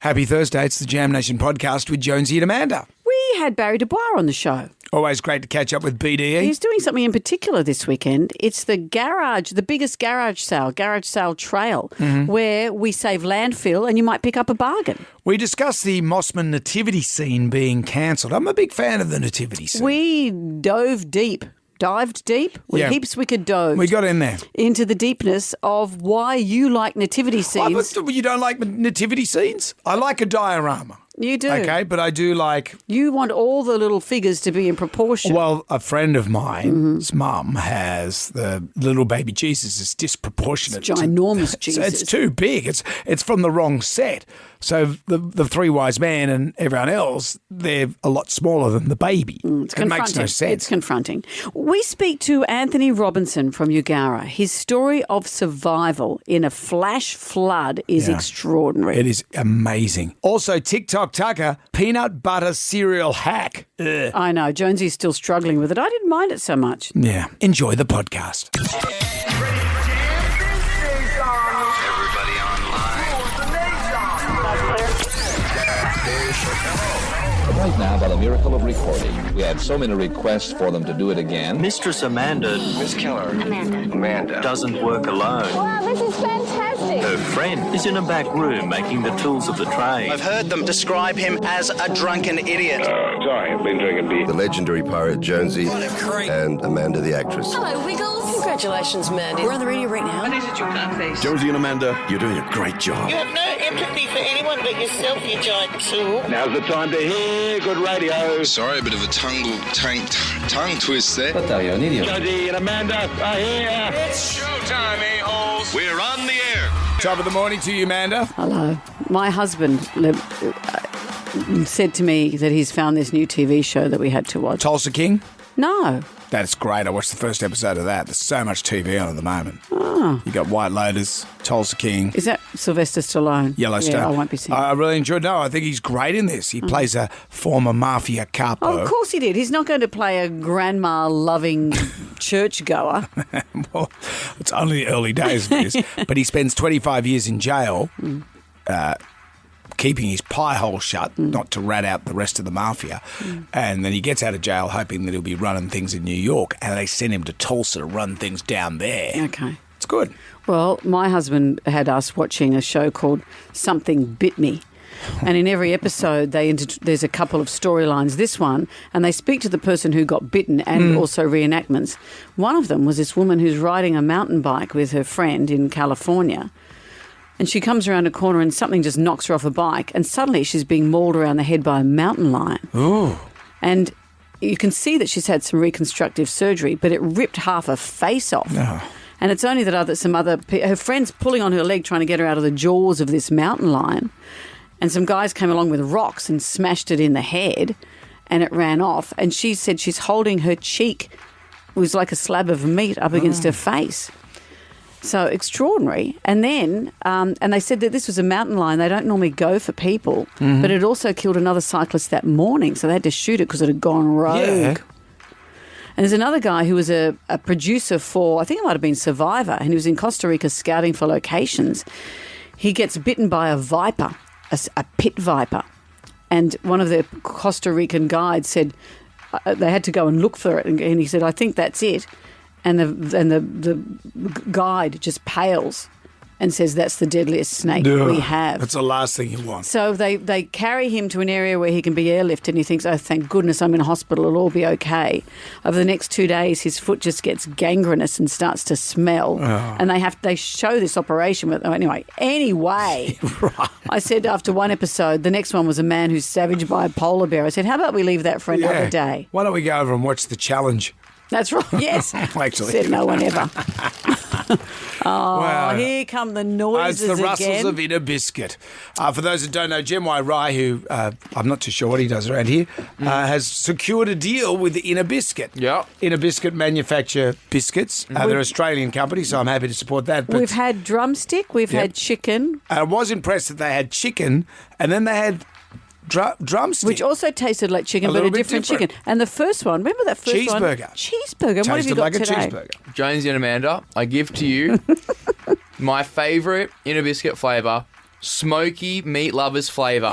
Happy Thursday. It's the Jam Nation podcast with Jonesy and Amanda. We had Barry Du Bois on the show. Always great to catch up with BDE. He's doing something in particular this weekend. It's the biggest garage sale trail, where we save landfill and you might pick up a bargain. We discussed the Mossman nativity scene being cancelled. I'm a big fan of the nativity scene. We dived deep with heaps we could dove. We got in there. Into the deepness of why you like nativity scenes. You don't like nativity scenes? I like a diorama. You do. Okay, but I do like... You want all the little figures to be in proportion. Well, a friend of mine's mum has the little baby Jesus is disproportionate. It's ginormous Jesus. It's too big. It's from the wrong set. So the three wise men and everyone else, they're a lot smaller than the baby. It makes no sense. It's confronting. We speak to Anthony Robinson from Eugowra. His story of survival in a flash flood is extraordinary. It is amazing. Also, TikTok Tucker, peanut butter cereal hack. Ugh. I know. Jonesy's still struggling with it. I didn't mind it so much. Yeah. Enjoy the podcast. Everybody online. Right now, by the miracle of recording, we had so many requests for them to do it again. Mistress Amanda. Miss Keller. Amanda. Doesn't work alone. Wow, this is fantastic. Her friend is in a back room making the tools of the trade. I've heard them describe him as a drunken idiot. Sorry, I've been drinking beer. The legendary pirate Jonesy and Amanda the actress. Hello, Wiggles. Congratulations, Mandy. We're on the radio right now. Jonesy and Amanda, you're doing a great job. You have no empathy for anyone but yourself, you giant tool. Now's the time to hear good radio. Sorry, a bit of a tongue twist there. Jonesy and Amanda are here. It's showtime, a-holes. We're on the air. Top of the morning to you, Amanda. Hello. My husband said to me that he's found this new TV show that we had to watch. Tulsa King. No. That's great. I watched the first episode of that. There's so much TV on at the moment. Oh. You got White Lotus, Tulsa King. Is that Sylvester Stallone? Yellowstone. Yeah, I won't be seeing I really enjoyed it. No, I think he's great in this. He plays a former mafia capo. Oh, of course he did. He's not going to play a grandma-loving churchgoer. Well, it's only the early days of this. But he spends 25 years in jail keeping his pie hole shut, not to rat out the rest of the mafia. And then he gets out of jail hoping that he'll be running things in New York, and they send him to Tulsa to run things down there. Okay. It's good. Well, my husband had us watching a show called Something Bit Me. And in every episode, there's a couple of storylines. This one, and they speak to the person who got bitten and also reenactments. One of them was this woman who's riding a mountain bike with her friend in California. And she comes around a corner and something just knocks her off a bike, and suddenly she's being mauled around the head by a mountain lion. Ooh. And you can see that she's had some reconstructive surgery, but it ripped half her face off. Oh. And it's only that her friend's pulling on her leg trying to get her out of the jaws of this mountain lion. And some guys came along with rocks and smashed it in the head, and it ran off. And she said she's holding her cheek. It was like a slab of meat up against her face. So extraordinary. And then, and they said that this was a mountain lion. They don't normally go for people, but it also killed another cyclist that morning, so they had to shoot it because it had gone rogue. Yeah. And there's another guy who was a producer for, I think it might have been Survivor, and he was in Costa Rica scouting for locations. He gets bitten by a viper, a pit viper. And one of the Costa Rican guides said they had to go and look for it. And he said, I think that's it. And the guide just pales and says that's the deadliest snake we have. That's the last thing you want. So they carry him to an area where he can be airlifted, and he thinks, oh, thank goodness I'm in a hospital, it'll all be okay. Over the next 2 days, his foot just gets gangrenous and starts to smell. Oh. And they show this operation with them. Anyway, Right. I said after one episode, the next one was a man who's savaged by a polar bear. I said, how about we leave that for another day? Why don't we go over and watch The Challenge? That's right, yes. Actually. Said no one ever. Wow. Here come the noises it's the rustles again. of Inner Biscuit. For those that don't know, Jemwai Rai, who I'm not too sure what he does around here, has secured a deal with Inner Biscuit. Yeah. Inner Biscuit manufacture biscuits. They're an Australian company, so I'm happy to support that. But We've had drumstick, we've had chicken. I was impressed that they had chicken, and then they had drumstick. Which also tasted like chicken, but a different chicken. And the first one, remember that first one? Cheeseburger. What have you got tasted like today? a cheeseburger. Jonesy and Amanda, I give to you my favourite Inner Biscuit flavour, Smoky meat lovers flavour.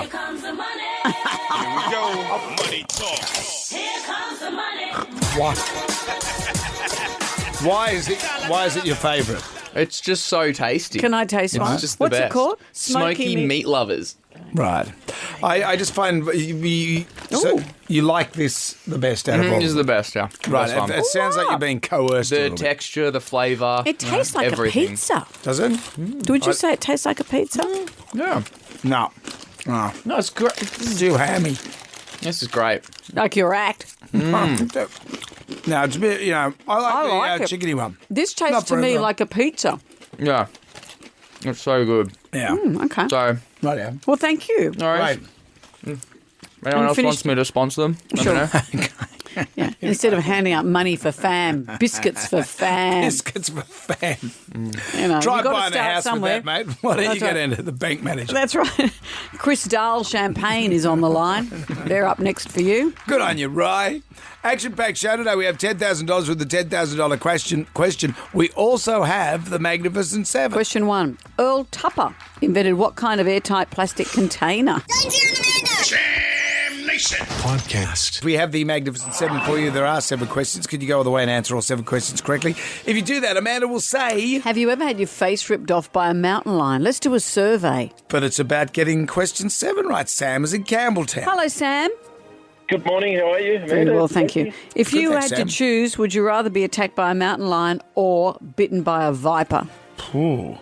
Why is it your favourite? It's just so tasty. Can I taste one? It's just the What's best. it called? Smoky meat lovers. Right. I just find you like this the best out of all. This is the best, yeah. Right. Best one. It sounds like you're being coerced. a The little bit. texture, the flavour. It tastes like everything. a pizza. Does it? Would you say it tastes like a pizza? Yeah. No. No. No, it's great. Too hammy. This is great. Like your act. No, it's a bit, I like the it. chickeny one. This tastes Not to for me everyone. like a pizza. Yeah. It's so good. Yeah. Okay. So, Right, yeah. Well, thank you. all right. Right. Anyone else finished- wants me to sponsor them? Let me know. Yeah. Instead of handing out money for fam, biscuits for fam. Biscuits for fam. You know, Try you've got to buying a start house somewhere. with that, mate. Why don't you That's get right. into the bank manager? That's right. Chris Dahl Champagne is on the line. They're up next for you. Good on you, Rye. Action-packed show today. We have $10,000 with the $10,000 question. We also have the Magnificent Seven. Question 1. Earl Tupper invented what kind of airtight plastic container? Podcast. We have the Magnificent Seven for you. There are 7 questions. Could you go all the way and answer all 7 questions correctly? If you do that, Amanda will say... Have you ever had your face ripped off by a mountain lion? Let's do a survey. But it's about getting question 7 right. Sam is in Campbelltown. Hello, Sam. Good morning. How are you, Amanda? Very well, thank you. If Good, you thanks, had Sam. to choose, would you rather be attacked by a mountain lion or bitten by a viper? Ooh.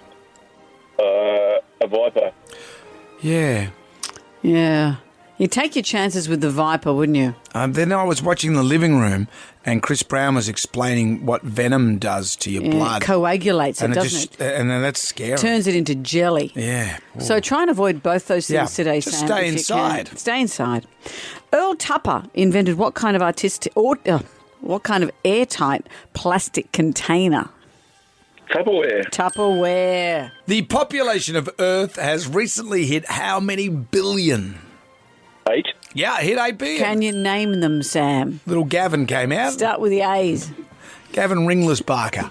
A viper. Yeah. Yeah. You'd take your chances with the viper, wouldn't you? Then I was watching The Living Room and Chris Brown was explaining what venom does to your blood. It coagulates it, and doesn't it? And then that's scary. Turns it into jelly. Yeah. So try and avoid both those things Yeah, today, just Sam. stay if you inside. can. Stay inside. Earl Tupper invented what kind of what kind of airtight plastic container? Tupperware. Tupperware. The population of Earth has recently hit how many billion? 8. Yeah, it hit 8 billion. Can you name them, Sam? Little Gavin came out. Start with the A's. Gavin Ringless Barker.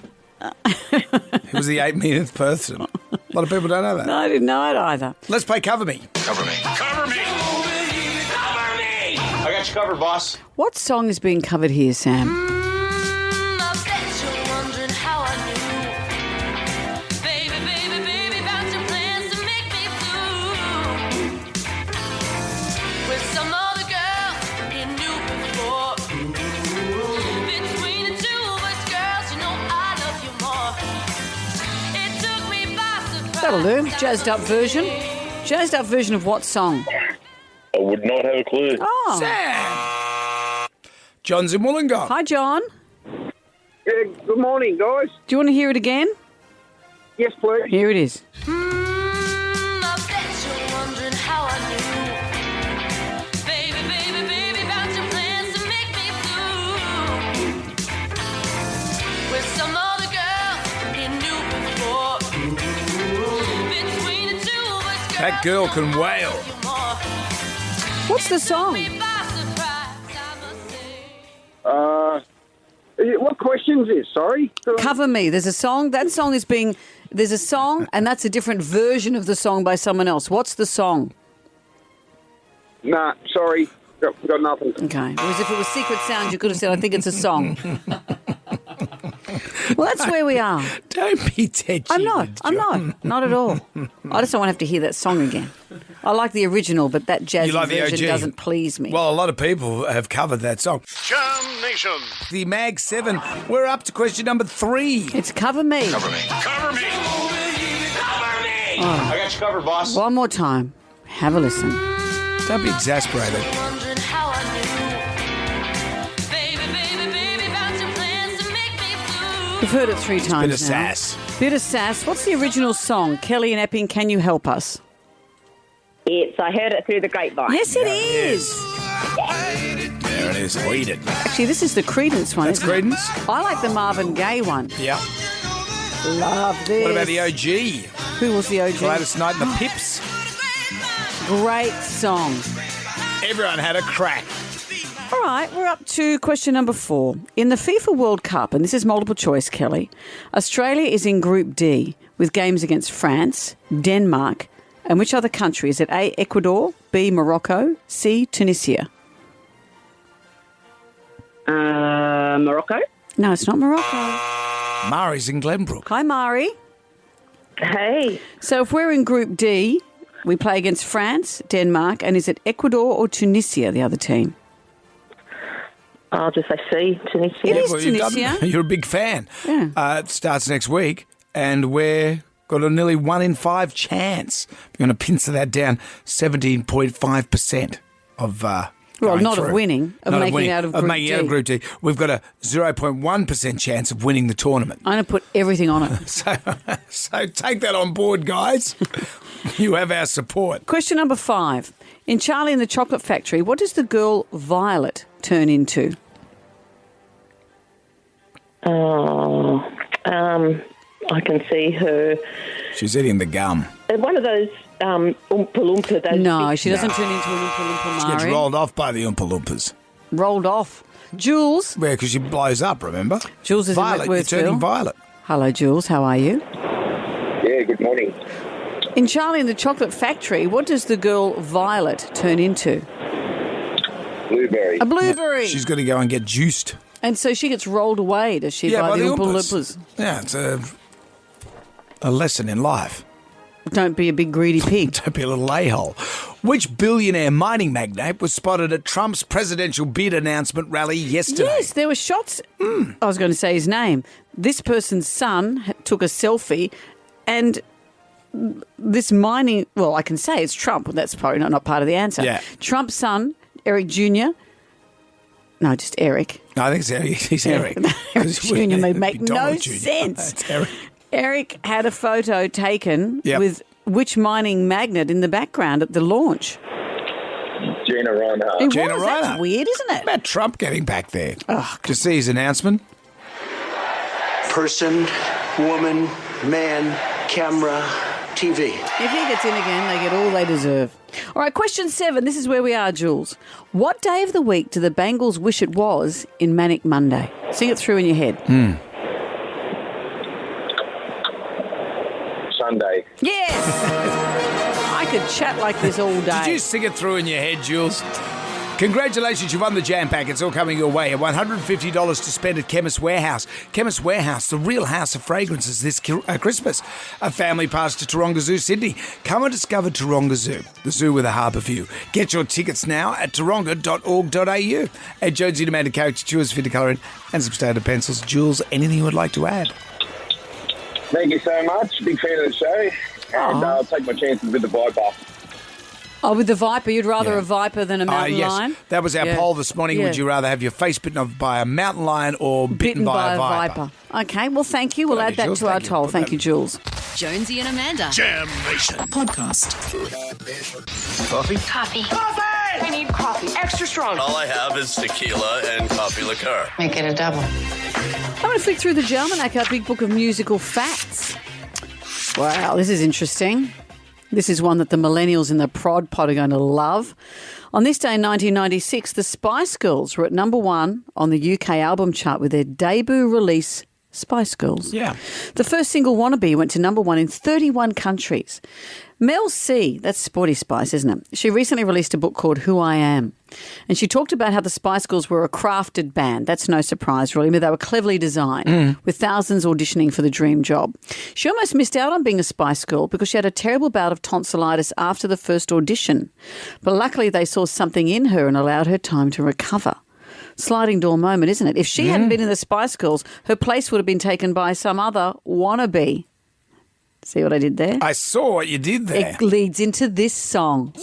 He was the 8 millionth person. A lot of people don't know that. No, I didn't know it either. Let's play Cover Me. Cover me. Cover me. Cover me. I got you covered, boss. What song is being covered here, Sam? That'll do. Jazzed up version. Jazzed up version of what song? I would not have a clue. Oh. Sam. John's in Wollongong. Hi, John. Yeah, good morning, guys. Do you want to hear it again? Yes, please. Here it is. That girl can wail. What's the song? What question is this? Sorry? Cover Me. There's a song. That song is being... There's a song, and that's a different version of the song by someone else. What's the song? Nah, sorry. Got nothing. Okay. Whereas if it was Secret Sound, you could have said, I think it's a song. Well, that's where we are. Don't be touchy. I'm not. Not at all. I just don't want to have to hear that song again. I like the original, but that jazzy You like the version OG? doesn't please me. Well, a lot of people have covered that song. Jam Nation. The Mag 7. We're up to question number 3. It's Cover Me. Cover me. Cover me. Cover me. I got you covered, boss. One more time. Have a listen. Don't be exasperated. We've heard it 3 times Bit of now. sass. Bit of sass. What's the original song? Kelly and Epping, can you help us? Yes, I heard it through the grapevine. Yes, it is. There it is. Read it. Actually, this is the Credence one. That's isn't it? Credence? I like the Marvin Gaye one. Yeah. Love this. What about the OG? Who was the OG? Gladys Knight and the Pips. Great song. Everyone had a crack. All right, we're up to question number 4. In the FIFA World Cup, and this is multiple choice, Kelly, Australia is in Group D with games against France, Denmark And which other country? Is it A, Ecuador, B, Morocco, C, Tunisia? Morocco? No, it's not Morocco. Mari's in Glenbrook. Hi, Mari. Hey. So if we're in Group D, we play against France, Denmark, and is it Ecuador or Tunisia, the other team? I'll just say C, Tunisia. It is Well, Tunisia. You're a big fan. Yeah. It starts next week, and we're got a nearly 1 in 5 chance. We're going to pincer that down 17.5% of Well, going not through. of winning, of Not making out of Group making out D. of Group D. We've got a 0.1% chance of winning the tournament. I'm going to put everything on it. So take that on board, guys. You have our support. Question number 5. In Charlie and the Chocolate Factory, what does the girl Violet turn into? I can see her. She's eating the gum. One of those Oompa Loompa. Those No, big- she doesn't turn into an Oompa Loompa, She gets Mari. rolled off by the Oompa Loompas. Rolled off. Jules. Yeah, because she blows up, remember? Jules is Violet, in you're Wentworthville. turning violet. Hello, Jules. How are you? Yeah, good morning. In Charlie and the Chocolate Factory, what does the girl Violet turn into? Blueberry. A blueberry. She's got to go and get juiced. And so she gets rolled away, does she, by the Oompa Loompas? Yeah, it's a lesson in life. Don't be a big greedy pig. Don't be a little a-hole. Which billionaire mining magnate was spotted at Trump's presidential bid announcement rally yesterday? Yes, there were shots. I was going to say his name. This person's son took a selfie, and this mining, well, I can say it's Trump, but that's probably not part of the answer. Yeah. Trump's son, Eric Jr., no, just Eric. No, I think it's Eric. He's Yeah. Eric. Eric Jr. may make no McDonald Jr. sense. It's Eric. Eric had a photo taken Yep. with which mining magnate in the background at the launch? Gina Reinhardt. It Gina was. That's Reinhardt. weird, isn't it? About Trump getting back there. Did you see his announcement? Person, woman, man, camera, TV. If he gets in again, they get all they deserve. All right, question 7. This is where we are, Jules. What day of the week do the Bengals wish it was in Manic Monday? Sing it through in your head. Sunday. Yes! I could chat like this all day. Did you sing it through in your head, Jules? Congratulations, you won the Jam Pack. It's all coming your way. $150 to spend at Chemist Warehouse. Chemist Warehouse, the real house of fragrances this Christmas. A family pass to Taronga Zoo, Sydney. Come and discover Taronga Zoo, the zoo with a harbour view. Get your tickets now at taronga.org.au. At Jonesy demanded caricatures, fit to colouring, and some standard pencils. Jules, anything you would like to add? Thank you so much. Big fan of the show. And I'll take my chances with the Viper. Oh, with the Viper, you'd rather Yeah. a Viper than a mountain Yes, lion? that was our Yeah. poll this morning. Yeah. Would you rather have your face bitten by a mountain lion or bitten by a viper? Okay, well, thank you. We'll Good add idea, that Jules. to our Thank you. toll. Put Thank that- you, Jules. Jonesy and Amanda. Jam Nation. Podcast. Coffee? Coffee. I need coffee. Extra strong. All I have is tequila and coffee liqueur. Make it a double. I'm going to flick through the Jalmanac, our big book of musical facts. Wow, this is interesting. This is one that the millennials in the prod pod are going to love. On this day in 1996, the Spice Girls were at number 1 on the UK album chart with their debut release, Spice Girls. Yeah. The first single, Wannabe, went to number 1 in 31 countries. Mel C, that's Sporty Spice, isn't it? She recently released a book called Who I Am. And she talked about how the Spice Girls were a crafted band. That's no surprise, really. I mean, they were cleverly designed, with thousands auditioning for the dream job. She almost missed out on being a Spice Girl because she had a terrible bout of tonsillitis after the first audition. But luckily, they saw something in her and allowed her time to recover. Sliding door moment, isn't it? If she hadn't been in the Spice Girls, her place would have been taken by some other wannabe. See what I did there? I saw what you did there. It leads into this song.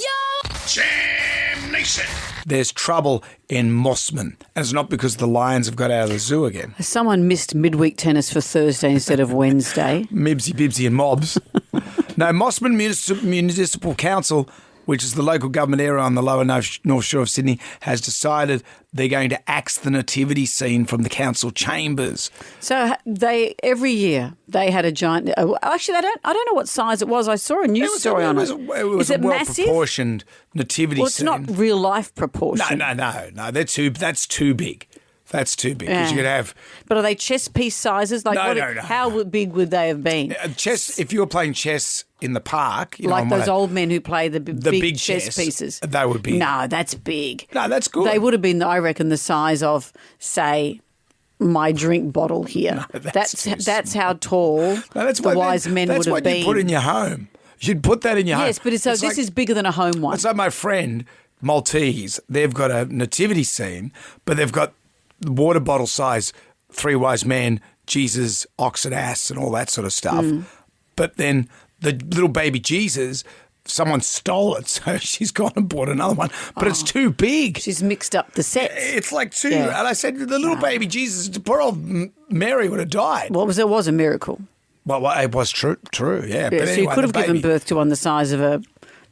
Jam Nation. There's trouble in Mossman. And it's not because the lions have got out of the zoo again. Someone missed midweek tennis for Thursday instead of Wednesday. Mibsy, Bibsy and Mobs. No, Mossman Municipal Council, which is the local government area on the lower North Shore of Sydney, has decided they're going to axe the nativity scene from the council chambers. So every year they had a giant. Actually, I don't know what size it was. I saw a news story on it. It was Is a it massive? well-proportioned nativity Well, it's scene. not real life proportion. No. That's too big. That's too big. Because you could have But are they chess piece sizes? Like No. How would big would they have been? chess. If you were playing chess in the park, you know, Like on those one of- old men who play the big chess chess, pieces. they would be. No, that's big. No, that's good. They would have been, I reckon, the size of, say, my drink bottle here. No, that's too how tall No, that's the what wise men would That's have what been. you put in your home. You'd put that in your home. Yes, but this like- is bigger than a home one. It's like my friend Maltese. They've got a nativity scene, but they've got water bottle size, three wise men, Jesus, ox and ass, and all that sort of stuff. But then the little baby Jesus, someone stole it, so she's gone and bought another one. But it's too big. She's mixed up the sets. It's like two. Yeah. And I said, the little baby Jesus, poor old Mary would have died. What was it? Was a miracle. Well, it was true, yeah. Yeah, But so anyway, you could have the given baby- birth to one the size of a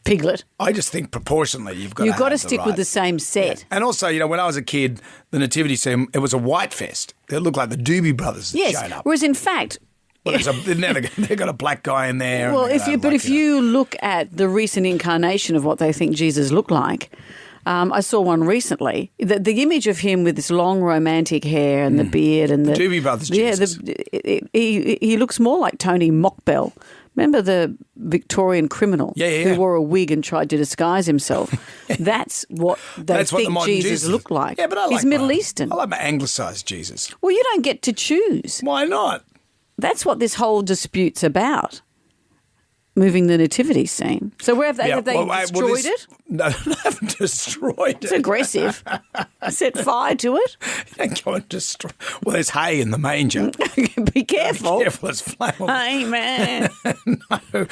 piglet. I just think proportionally you've got You've got to have stick right. with the same set. And also, you know, when I was a kid, the nativity scene, it was a white fest. It looked like the Doobie Brothers Yes. showed up. Whereas in fact, Well, they've got a black guy in there. and well, they've got if you look at the recent incarnation of what they think Jesus looked like, I saw one recently. The image of him with this long romantic hair and the beard and the Doobie Brothers Jesus. he looks more like Tony Mockbell. Remember the Victorian criminal who wore a wig and tried to disguise himself? That's what they That's what the think modern Jesus looked like. Yeah, but I like He's Middle Eastern. I like my anglicised Jesus. Well, you don't get to choose. Why not? That's what this whole dispute's about. Moving the nativity scene. So where have they destroyed it? No, they haven't destroyed it. It's aggressive. Set fire to it. You don't go and destroy. Well, there's hay in the manger. Be careful. Be careful, it's flammable. Hey, man. No.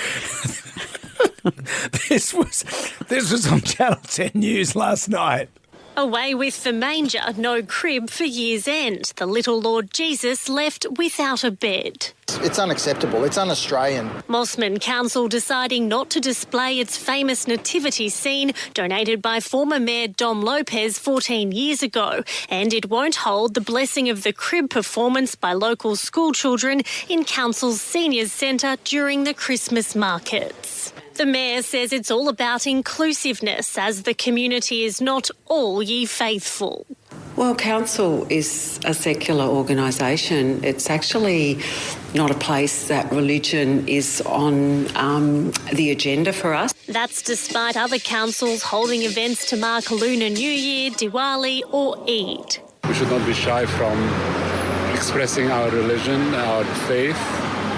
This was on Channel 10 News last night. Away with the manger, no crib for year's end. The little Lord Jesus left without a bed. It's unacceptable. It's un-Australian. Mossman Council deciding not to display its famous nativity scene donated by former Mayor Dom Lopez 14 years ago. And it won't hold the Blessing of the Crib performance by local school children in Council's Seniors Centre during the Christmas markets. The Mayor says it's all about inclusiveness as the community is not all ye faithful. Well, Council is a secular organisation. It's actually not a place that religion is on the agenda for us. That's despite other councils holding events to mark Lunar New Year, Diwali or Eid. We should not be shy from expressing our religion, our faith,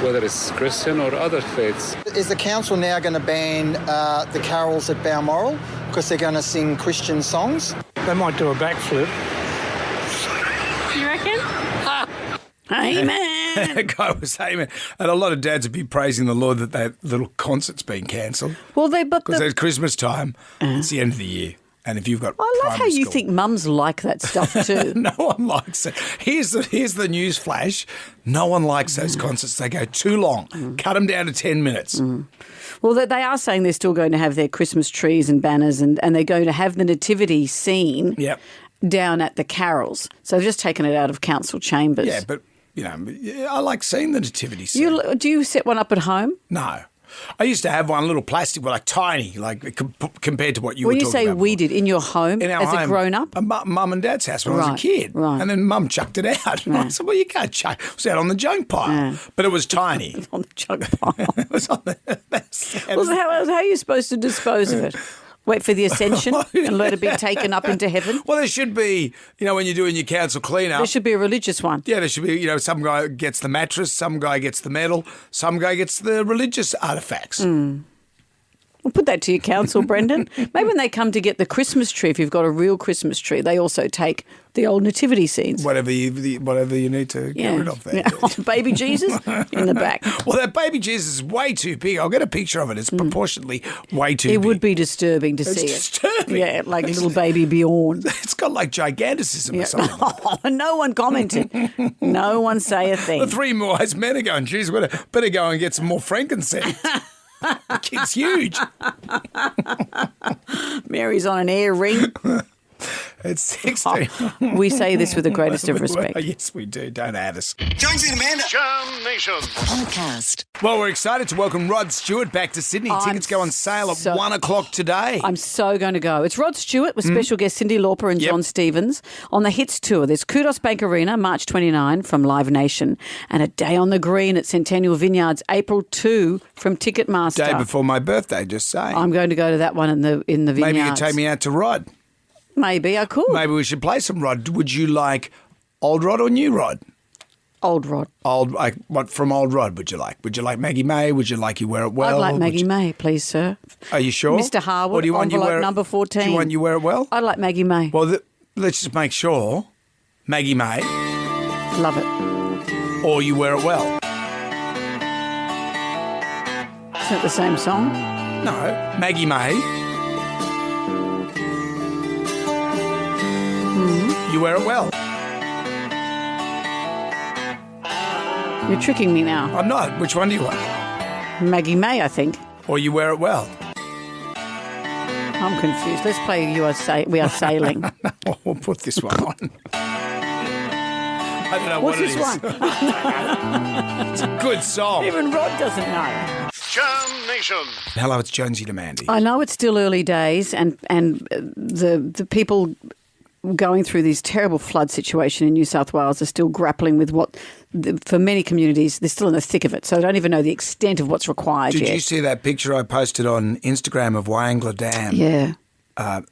whether it's Christian or other faiths. Is the council now going to ban the carols at Balmoral because they're going to sing Christian songs? They might do a backflip. You reckon? Amen. That guy was amen. And a lot of dads would be praising the Lord that that little concert's been cancelled. Well, because it's Christmas time. It's the end of the year. And if you've got I love how primary you school- think mums like that stuff too. No one likes it. Here's the news flash. No one likes those concerts. They go too long. Cut them down to 10 minutes. Well, they are saying they're still going to have their Christmas trees and banners and they're going to have the nativity scene down at the carols. So they've just taken it out of council chambers. Yeah, but, you know, I like seeing the nativity scene. Do you set one up at home? No. I used to have one, little plastic, like tiny, like compared to what you were When you talking say about. we did, in your home In our as a home, grown-up? Mum and Dad's house when I was a Right, kid. right. And then Mum chucked it out. And I said, well, you can't chuck it. It was out on the junk pile. But it was tiny. On the junk pile. It was on the... Well, how are you supposed to dispose of it? Wait for the ascension and let it be taken up into heaven? Well, there should be, you know, when you're doing your council cleanup. There should be a religious one. Yeah, there should be, you know, some guy gets the mattress, some guy gets the medal, some guy gets the religious artefacts. We'll put that to your council, Brendan. Maybe when they come to get the Christmas tree, if you've got a real Christmas tree, they also take the old nativity scenes. Whatever you need to get rid of there. Yeah. Baby Jesus in the back. Well, that baby Jesus is way too big. I'll get a picture of it. It's proportionately way too big. It would be disturbing to see disturbing. it. Yeah, like little baby Bjorn. It's got like giganticism or something. Oh, no one commented. No one say a thing. The three wise men are going, geez, better go and get some more frankincense. The kid's huge. Mary's on an air ring. It's 16. We say this with the greatest of respect. Yes, we do. Don't add us. Jonesy and Amanda. Jam Nation. Podcast. Well, we're excited to welcome Rod Stewart back to Sydney. Tickets go on sale at 1 o'clock today. I'm so going to go. It's Rod Stewart with special guests Cyndi Lauper and John Stevens on the Hits Tour. There's Kudos Bank Arena, March 29 from Live Nation, and a day on the green at Centennial Vineyards, April 2 from Ticketmaster. Day before my birthday, just saying. I'm going to go to that one in the Vineyards. Maybe you could take me out to Rod. Maybe I could. Maybe we should play some Rod. Would you like old Rod or new Rod? Old Rod. What from old Rod would you like? Would you like Maggie May? Would you like You Wear It Well? I'd like Maggie May, please, sir. Are you sure? Mr. Harwood, or do you want envelope number 14. Do you want You Wear It Well? I'd like Maggie May. Well, let's just make sure. Maggie May. Love it. Or You Wear It Well. Isn't it the same song? No. Maggie May. You Wear It Well. You're tricking me now. I'm not. Which one do you want? Maggie May, I think. Or You Wear It Well. I'm confused. Let's play We Are Sailing. No, we'll put this one on. I don't know What's what this it is. one? It's a good song. Even Rod doesn't know. Jam Nation. Hello, it's Jonesy and Mandy. I know it's still early days, and the people going through this terrible flood situation in New South Wales are still grappling with what, for many communities, they're still in the thick of it, so they don't even know the extent of what's required yet. Did you see that picture I posted on Instagram of Wyangla Dam? Yeah.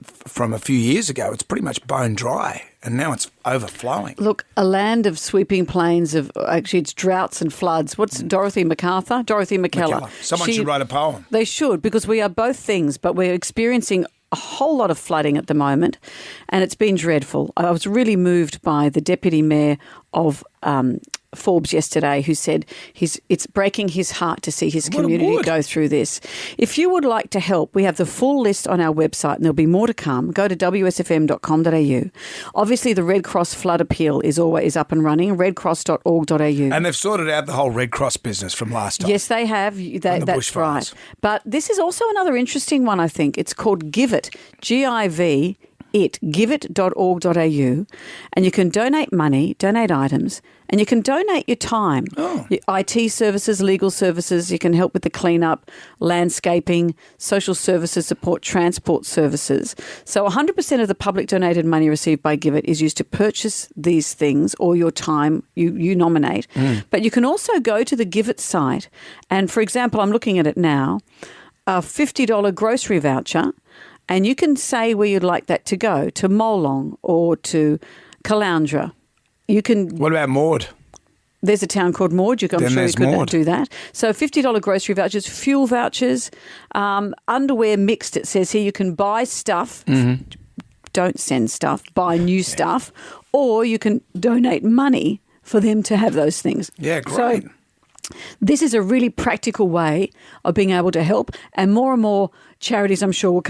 From a few years ago? It's pretty much bone dry, and now it's overflowing. Look, a land of sweeping plains of, actually it's droughts and floods. What's Dorothy MacArthur? Dorothy McKellar. Someone should write a poem. They should, because we are both things, but we're experiencing a whole lot of flooding at the moment, and it's been dreadful. I was really moved by the Deputy Mayor of Forbes yesterday, who said it's breaking his heart to see his community go through this. If you would like to help, we have the full list on our website, and there'll be more to come. Go to wsfm.com.au. Obviously, the Red Cross Flood Appeal is always up and running, redcross.org.au. And they've sorted out the whole Red Cross business from last time. Yes, they have. That's right. But this is also another interesting one, I think. It's called Give It, G-I-V, giveit.org.au, and you can donate money, donate items, and you can donate your time. Your IT services, legal services, you can help with the cleanup, landscaping, social services support, transport services. So 100% of the public donated money received by Give It is used to purchase these things, or your time you nominate. But you can also go to the Give It site, and for example, I'm looking at it now, a $50 grocery voucher. And you can say where you'd like that to go, to Molong or to Caloundra. You can. What about Maud? There's a town called Maud. I'm sure you could do that. So $50 grocery vouchers, fuel vouchers, underwear mixed. It says here you can buy stuff. Don't send stuff. Buy new stuff, or you can donate money for them to have those things. Yeah, great. So, this is a really practical way of being able to help, and more charities, I'm sure, will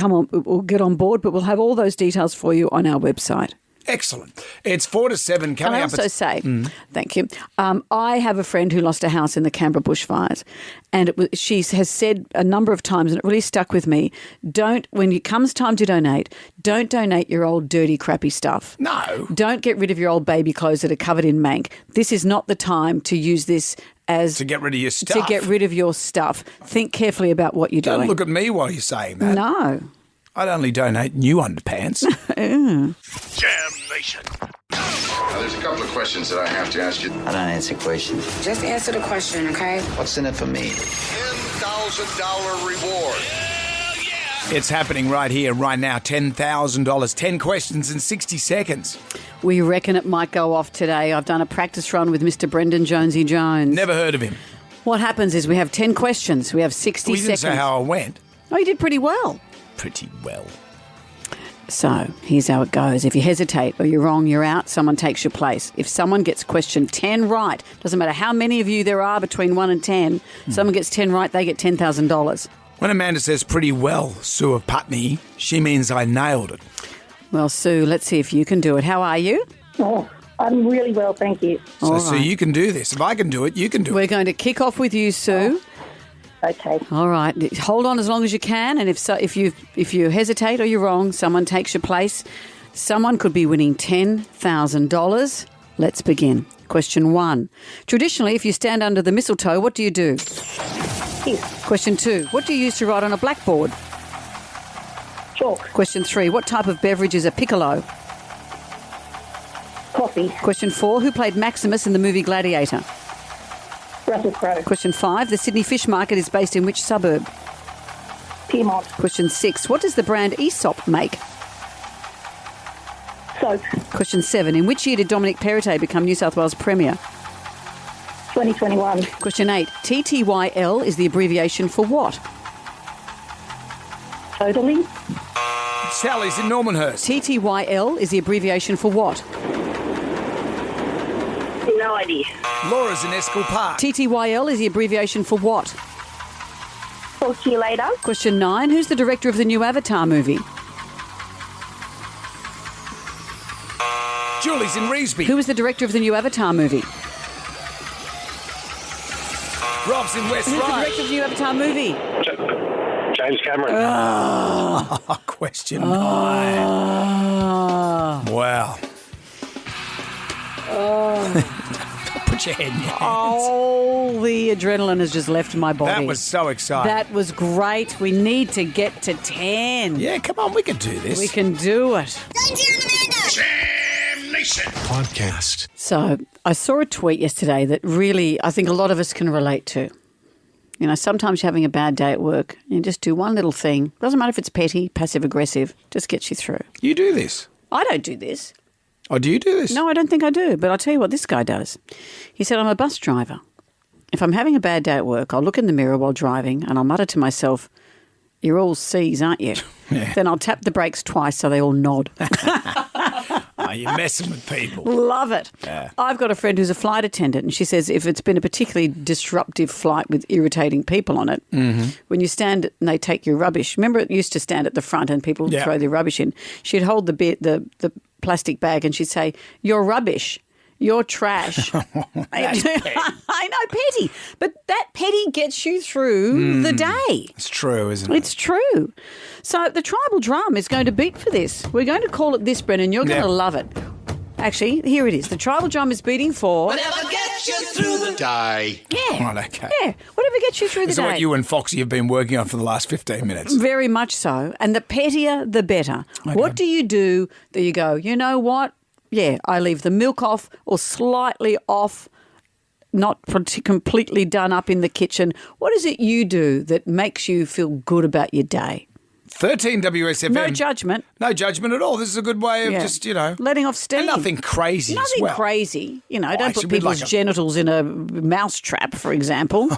get on board, but we'll have all those details for you on our website. Excellent. It's 4 to 7 coming Can I up. also say, thank you, I have a friend who lost a house in the Canberra bushfires, and she has said a number of times, and it really stuck with me, when it comes time to donate, don't donate your old dirty, crappy stuff. No. Don't get rid of your old baby clothes that are covered in mank. This is not the time to use this to get rid of your stuff. To get rid of your stuff. Think carefully about what you're doing. Don't look at me while you're saying that. No. I'd only donate new underpants. Jam Nation. There's a couple of questions that I have to ask you. I don't answer questions. Just answer the question, okay? What's in it for me? $10,000 reward. It's happening right here, right now. $10,000. 10 questions in 60 seconds. We reckon it might go off today. I've done a practice run with Mr. Brendan Jonesy Jones. Never heard of him. What happens is we have 10 questions. We have 60 seconds. We didn't say how I went. Oh, you did pretty well. Pretty well. So here's how it goes. If you hesitate or you're wrong, you're out. Someone takes your place. If someone gets question 10 right, doesn't matter how many of you there are between 1 and 10, someone gets 10 right, they get $10,000. When Amanda says pretty well, Sue of Putney, she means I nailed it. Well, Sue, let's see if you can do it. How are you? Oh, I'm really well, thank you. So, Sue, you can do this. If I can do it, you can do it. We're going to kick off with you, Sue. Okay. All right. Hold on as long as you can, and if you hesitate or you're wrong, someone takes your place. Someone could be winning $10,000. Let's begin. Question 1. Traditionally, if you stand under the mistletoe, what do you do? Kiss. Question 2. What do you use to write on a blackboard? Chalk. Question 3. What type of beverage is a piccolo? Coffee. Question 4. Who played Maximus in the movie Gladiator? Russell Crowe. Question 5. The Sydney Fish Market is based in which suburb? Piedmont. Question 6. What does the brand Aesop make? Soap. Question 7. In which year did Dominic Perrottet become New South Wales Premier? 2021. Question 8. TTYL is the abbreviation for what? Totally. Sally's in Normanhurst. TTYL is the abbreviation for what? No idea. Laura's in Escort Park. TTYL is the abbreviation for what? Talk to you later. Question 9. Who's the director of the new Avatar movie? Julie's in Revesby. Who is the director of the new Avatar movie? Rob's in West Who's the Ryde. director of the new Avatar movie? James Cameron. Question 9. Wow. Put your head in your hands. Oh, the adrenaline has just left my body. That was so exciting. That was great. We need to get to 10. Yeah, come on, we can do this. We can do it. Jam Nation. Podcast. So I saw a tweet yesterday that really I think a lot of us can relate to. You know, sometimes you're having a bad day at work. You just do one little thing. Doesn't matter if it's petty, passive-aggressive. Just gets you through. You do this? I don't do this. Oh, do you do this? No, I don't think I do. But I'll tell you what this guy does. He said, I'm a bus driver. If I'm having a bad day at work, I'll look in the mirror while driving and I'll mutter to myself, you're all C's, aren't you? Yeah. Then I'll tap the brakes twice so they all nod. Oh, you're messing with people. Love it. Yeah. I've got a friend who's a flight attendant and she says if it's been a particularly disruptive flight with irritating people on it, when you stand and they take your rubbish, remember it used to stand at the front and people would throw their rubbish in, she'd hold the plastic bag and she'd say, you're rubbish. You're trash. I know, petty. But that petty gets you through the day. It's true, isn't it? It's true. So the tribal drum is going to beat for this. We're going to call it this, Brennan. You're going to love it. Actually, here it is. The tribal drum is beating for... Whatever gets you through the day. Yeah. Right, okay. Yeah, whatever gets you through the This day. is what you and Foxy have been working on for the last 15 minutes. Very much so. And the pettier, the better. Okay. What do you do that you go, you know what? Yeah, I leave the milk off or slightly off, not completely done up in the kitchen. What is it you do that makes you feel good about your day? 13 WSFM. No judgment. No judgment at all. This is a good way of just, letting off steam. And nothing crazy Nothing as well. crazy. You know, Oh, don't it put should be people's like a- genitals in a mouse trap, for example.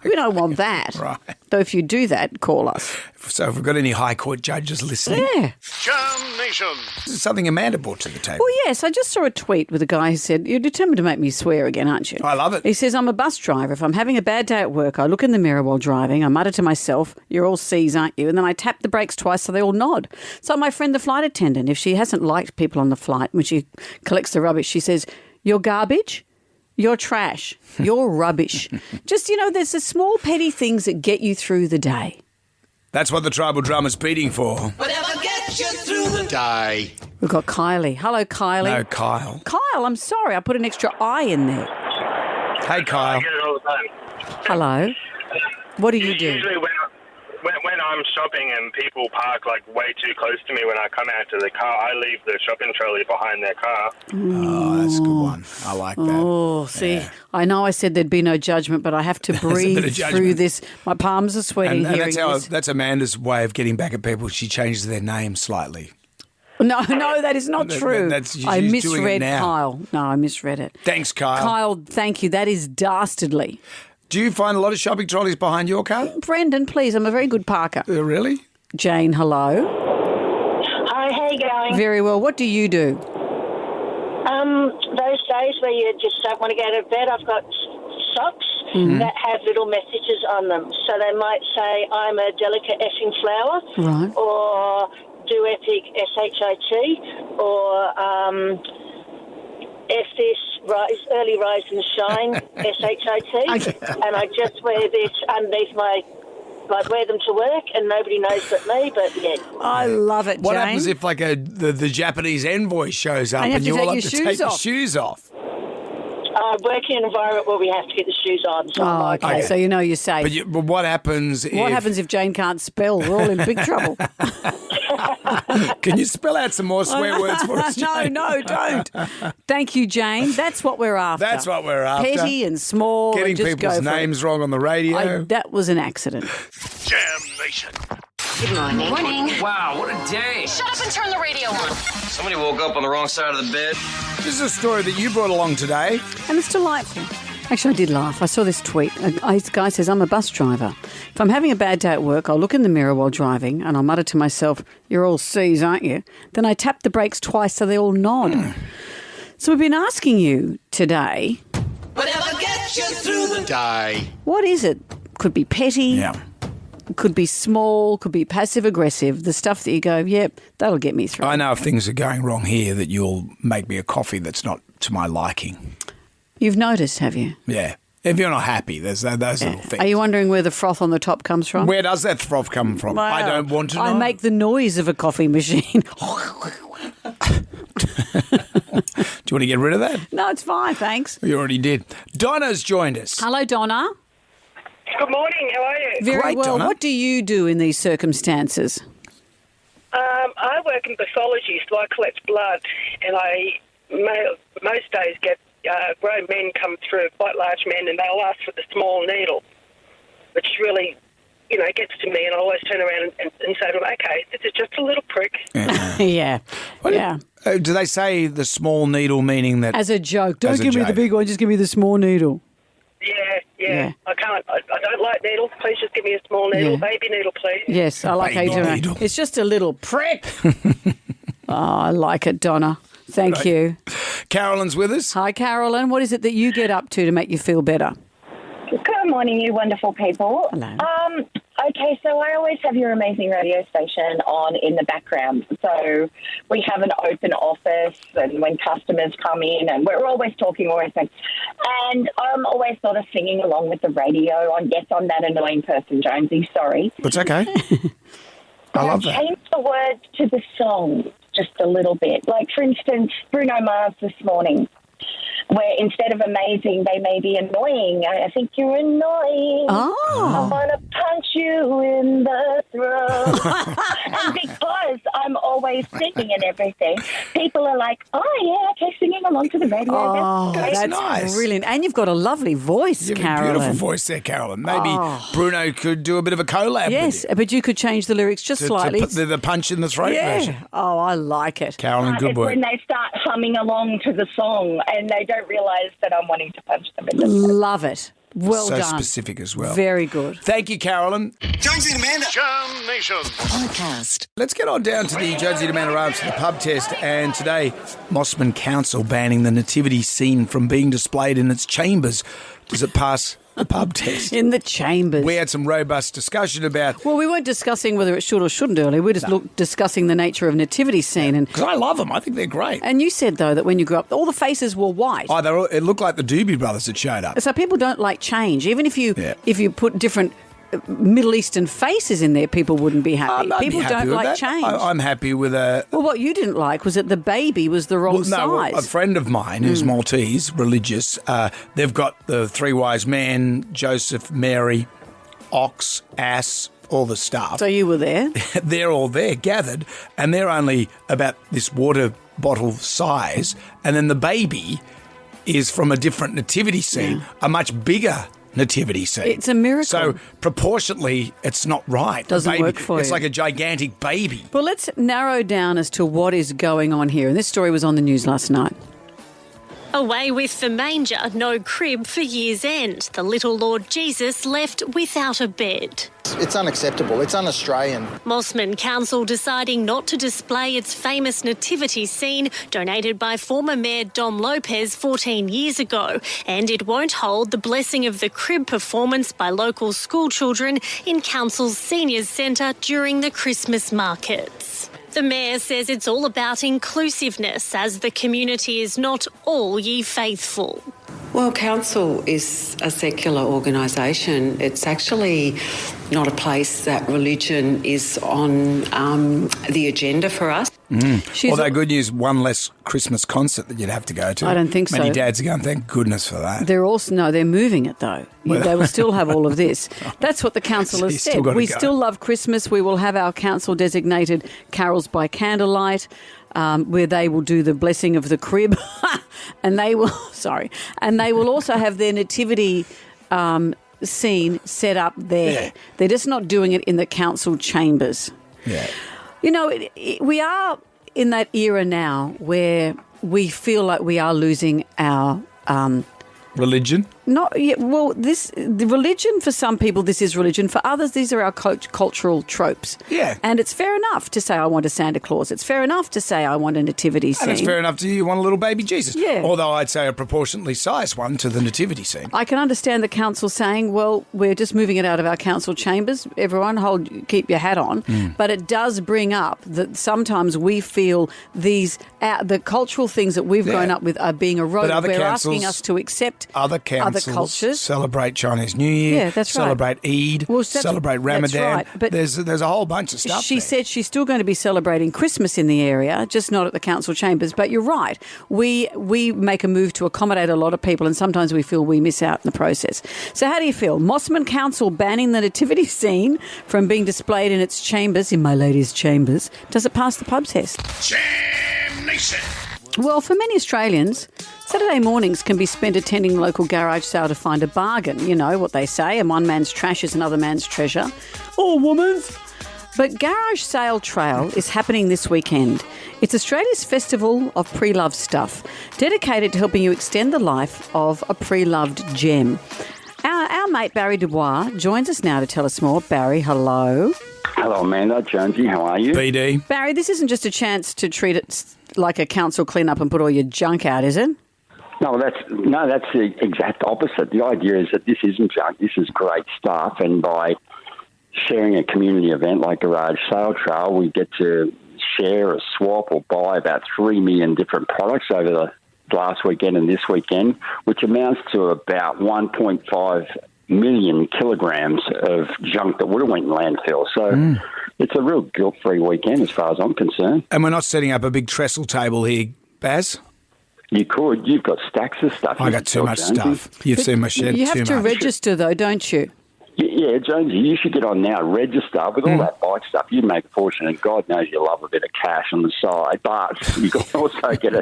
We don't want that. Right. Though if you do that, call us. So if we've got any High Court judges listening, Yeah. Jam Nation. this is something Amanda brought to the table. Well, yes, I just saw a tweet with a guy who said, you're determined to make me swear again, aren't you? I love it. He says, I'm a bus driver. If I'm having a bad day at work, I look in the mirror while driving. I mutter to myself, you're all C's, aren't you? And then I tap the brakes twice so they all nod. So my friend, the flight attendant, if she hasn't liked people on the flight, when she collects the rubbish, she says, you're garbage, you're trash, you're rubbish. Just, there's the small petty things that get you through the day. That's what the tribal drum is beating for. Whatever gets you through the day. We've got Kylie. Hello, Kylie. No, Kyle. Kyle, I'm sorry. I put an extra I in there. Hey, Kyle. I get it all the time. Hello. What do you do? Usually when I'm shopping and people park way too close to me when I come out to the car, I leave the shopping trolley behind their car. Oh, that's a good one. I like that. Oh, see, I know I said there'd be no judgment, but I have to There's a bit breathe of through judgment. this. My palms are sweating And hearing this. that's Amanda's way of getting back at people. She changes their name slightly. No, that is not true. She's I doing it misread now. Kyle. No, I misread it. Thanks, Kyle. Kyle, thank you. That is dastardly. Do you find a lot of shopping trolleys behind your car? Brendan, please, I'm a very good parker. Really? Jane, hello. Hi, how you going? Very well. What do you do? Those days where you just don't want to go to bed, I've got socks that have little messages on them. So they might say, I'm a delicate effing flower. Right. Or do epic SHIT. Or F this early rise and shine SHIT. Okay. And I just wear this underneath my I'd wear them to work and nobody knows but me, but yeah. I love it, What Jane. happens if like the Japanese envoy shows up And you and have you to all take have your to shoes take your off. shoes off? I work in an environment where we have to get the shoes on. So I'm Oh, like, okay. So you know you're safe. But what happens if... What happens if Jane can't spell? We're all in big trouble. Can you spell out some more swear words for us, Jane? No, don't. Thank you, Jane. That's what we're after. That's what we're after. Petty and small. Getting and just people's go for it. names wrong on the radio. That was an accident. Jam Nation. Good morning. Morning. Wow, what a day. Shut up and turn the radio on. Somebody woke up on the wrong side of the bed. This is a story that you brought along today. And it's delightful. Actually, I did laugh. I saw this tweet. A guy says, I'm a bus driver. If I'm having a bad day at work, I'll look in the mirror while driving and I'll mutter to myself, you're all C's, aren't you? Then I tap the brakes twice so they all nod. So we've been asking you today, Whatever gets you through the day. what is it? Could be petty. Yeah. Could be small, could be passive-aggressive, the stuff that you go, yep, that'll get me through. I know if things are going wrong here that you'll make me a coffee that's not to my liking. You've noticed, have you? Yeah. If you're not happy, there's those little things. Are you wondering where the froth on the top comes from? Where does that froth come from? I Well, don't want to know. I make the noise of a coffee machine. Do you want to get rid of that? No, it's fine, thanks. You already did. Donna's joined us. Hello, Donna. Good morning. How are you? Very Great, well. Donna. What do you do in these circumstances? I work in pathology, so I collect blood, and I most days get grown men come through, quite large men, and they'll ask for the small needle, which really, gets to me, and I always turn around and say to them, okay, this is just a little prick. Yeah. Yeah. Do they say the small needle meaning that... As a joke. Don't As a give me the joke. big one, just give me the small needle. Yeah. I can't. I don't like needles. Please just give me a small needle, Yeah. baby needle, please. Yes, I like how you do it. needle. It's just a little prick. Oh, I like it, Donna. Thank you. Carolyn's with us. Hi, Carolyn. What is it that you get up to make you feel better? Good morning, you wonderful people. Hello. Okay, so I always have your amazing radio station on in the background. So we have an open office, and when customers come in, and we're always talking, and I'm always sort of singing along with the radio on. Yes, I'm that annoying person, Jonesy. Sorry. It's okay. I love that. Change the words to the song just a little bit. Like, for instance, Bruno Mars this morning, where instead of amazing, they may be annoying. I think you're annoying. I want to punch you in the throat. And because I'm always singing and everything, people are like, oh, yeah, okay, singing along to the radio. Oh, That's great. that's nice. brilliant. And you've got a lovely voice, You have a Carolyn. beautiful voice there, Carolyn. Maybe Bruno could do a bit of a collab Yes, with you. but you could change the lyrics just slightly. To put the punch in the throat version. Yeah. Oh, I like it. Carolyn, good It's work. when they start humming along to the song and they don't realise that I'm wanting to punch them in the throat. Love it. Well so done. specific as well. Very good. Thank you, Carolyn. Jonesy and Amanda. Jam Nation. Podcast. Let's get on down to the Jonesy and Amanda Answer the Pub test. And today, Mossman Council banning the nativity scene from being displayed in its chambers. Does it pass the pub test? In the chambers. We had some robust discussion about... Well, we weren't discussing whether it should or shouldn't earlier. We were just discussing the nature of nativity scene. Because I love them. I think they're great. And you said, though, that when you grew up, all the faces were white. Oh, it looked like the Doobie Brothers that showed up. So people don't like change. Even if you put different Middle Eastern faces in there, people wouldn't be happy. I'd be People happy don't with like that. change. I'm happy with a... Well, what you didn't like was that the baby was the wrong size. A friend of mine who's Maltese, religious, they've got the three wise men, Joseph, Mary, ox, ass, all the stuff. So you were there? They're all there, gathered, and they're only about this water bottle size, and then the baby is from a different nativity scene, a much bigger nativity scene. It's a miracle. So proportionately, it's not right. Doesn't Baby, work for It's you. like a gigantic baby. Well, let's narrow down as to what is going on here. And this story was on the news last night. Away with the manger, no crib for year's end. The little Lord Jesus left without a bed. It's unacceptable. It's un-Australian. Mossman Council deciding not to display its famous nativity scene donated by former Mayor Dom Lopez 14 years ago. And it won't hold the Blessing of the Crib performance by local school children in Council's Seniors Centre during the Christmas markets. The Mayor says it's all about inclusiveness, as the community is not all ye faithful. Well, council is a secular organisation. It's actually not a place that religion is on the agenda for us. Although good news, one less Christmas concert that you'd have to go to. I don't think so. Many dads are going, thank goodness for that. They're moving it though. They will still have all of this. That's what the council has said. We still love Christmas. We will have our council designated carols by candlelight, where they will do the blessing of the crib, and they will also have their nativity scene set up there. Yeah. They're just not doing it in the council chambers. Yeah. You know, we are in that era now where we feel like we are losing our religion. The religion for some people, this is religion. For others, these are our cultural tropes. Yeah. And it's fair enough to say I want a Santa Claus. It's fair enough to say I want a nativity scene. And it's fair enough to you want a little baby Jesus. Yeah. Although I'd say a proportionately sized one to the nativity scene. I can understand the council saying, well, we're just moving it out of our council chambers. Everyone keep your hat on. But it does bring up that sometimes we feel the cultural things that we've grown up with are being eroded. We're asking us to accept other cultures celebrate Chinese New Year. Yeah, that's celebrate Eid. Celebrate Ramadan. That's right. But there's a whole bunch of stuff. She said she's still going to be celebrating Christmas in the area, just not at the council chambers. But you're right. We make a move to accommodate a lot of people, and sometimes we feel we miss out in the process. So how do you feel? Mosman Council banning the nativity scene from being displayed in its chambers, in my lady's chambers. Does it pass the pub test? Jam Nation. Well, for many Australians, Saturday mornings can be spent attending the local garage sale to find a bargain. You know what they say, and one man's trash is another man's treasure. Or woman's. But Garage Sale Trail is happening this weekend. It's Australia's festival of pre-loved stuff, dedicated to helping you extend the life of a pre-loved gem. Our mate Barry Dubois joins us now to tell us more. Barry, hello. Hello, Amanda. Jonesy, how are you? BD. Barry, this isn't just a chance to treat it like a council clean-up and put all your junk out, is it? No, that's the exact opposite. The idea is that this isn't junk. This is great stuff, and by sharing a community event like Garage Sale Trail, we get to share or swap or buy about 3 million different products over the last weekend and this weekend, which amounts to about 1.5 million kilograms of junk that would have went in landfill. So it's a real guilt-free weekend as far as I'm concerned. And we're not setting up a big trestle table here, Baz? You could. You've got stacks of stuff. I got too much stuff. You've seen my shed too much. You have to register, though, don't you? Yeah, Jonesy, you should get on now, register. With all that bike stuff, you'd make a fortune, and God knows you love a bit of cash on the side. But you can also get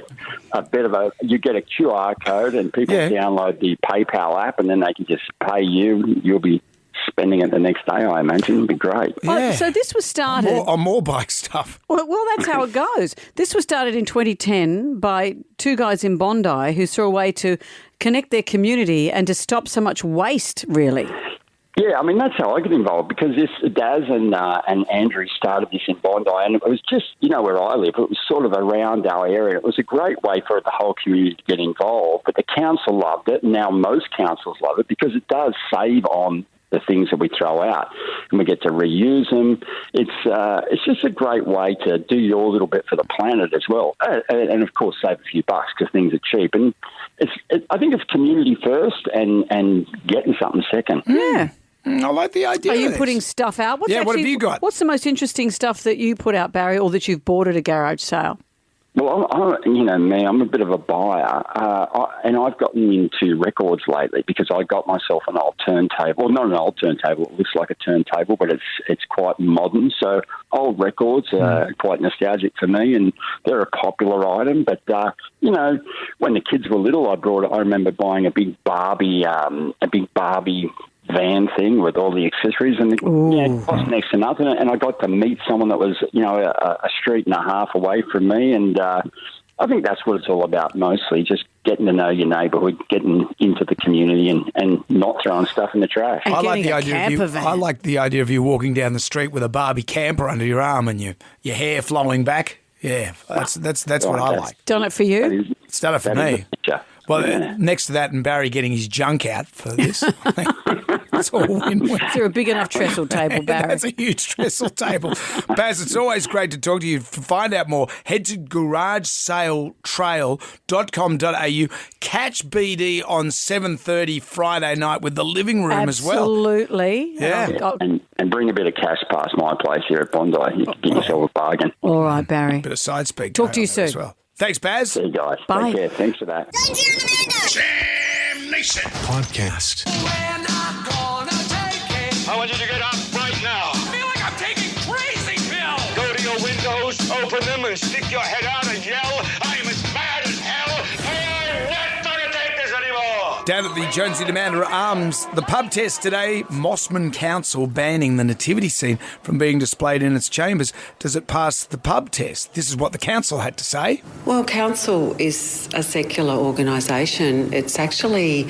you get a QR code, and people download the PayPal app, and then they can just pay you. You'll be spending it the next day, I imagine. It'd be great. Yeah. So this was started... On more bike stuff. Well, that's how it goes. This was started in 2010 by two guys in Bondi who saw a way to connect their community and to stop so much waste, really. Yeah, I mean, that's how I get involved, because Daz and Andrew started this in Bondi, and it was just, where I live, it was sort of around our area. It was a great way for the whole community to get involved, but the council loved it, and now most councils love it, because it does save on the things that we throw out, and we get to reuse them. It's just a great way to do your little bit for the planet as well, and of course save a few bucks because things are cheap. And I think it's community first and getting something second. Yeah. I like the idea. Are you putting stuff out? What have you got? What's the most interesting stuff that you put out, Barry, or that you've bought at a garage sale? Well, I'm a bit of a buyer, and I've gotten into records lately because I got myself an old turntable. Well, not an old turntable. It looks like a turntable, but it's quite modern. So old records are quite nostalgic for me, and they're a popular item. But, when the kids were little, I remember buying a big Barbie van thing with all the accessories, and it cost next to nothing. And I got to meet someone that was, a street and a half away from me, and I think that's what it's all about mostly, just getting to know your neighbourhood, getting into the community, and not throwing stuff in the trash. And I like the idea of you walking down the street with a Barbie camper under your arm and your hair flowing back. Yeah, that's what I like. Done it for you? It's done it for me. Well, next to that and Barry getting his junk out for this, it's all win-win. Is there a big enough trestle table, Barry? That's a huge trestle table. Baz, it's always great to talk to you. To find out more, head to garagesaletrail.com.au. Catch BD on 7:30 Friday night with the living room as well. Absolutely. Yeah. And bring a bit of cash past my place here at Bondi. You can give yourself a bargain. All right, Barry. Bit of side speak. Talk to you soon. As well. Thanks, Baz. See you guys. Bye. Take care. Thanks for that. Jam Nation Podcast. I want you to get up right now. I feel like I'm taking crazy pills. Go to your windows, open them, and stick your head out and yell, I am as mad as hell. I'm not going to take this anymore. Down at the Jonesy Demander Arms, the pub test today, Mossman Council banning the nativity scene from being displayed in its chambers. Does it pass the pub test? This is what the council had to say. Well, council is a secular organisation. It's actually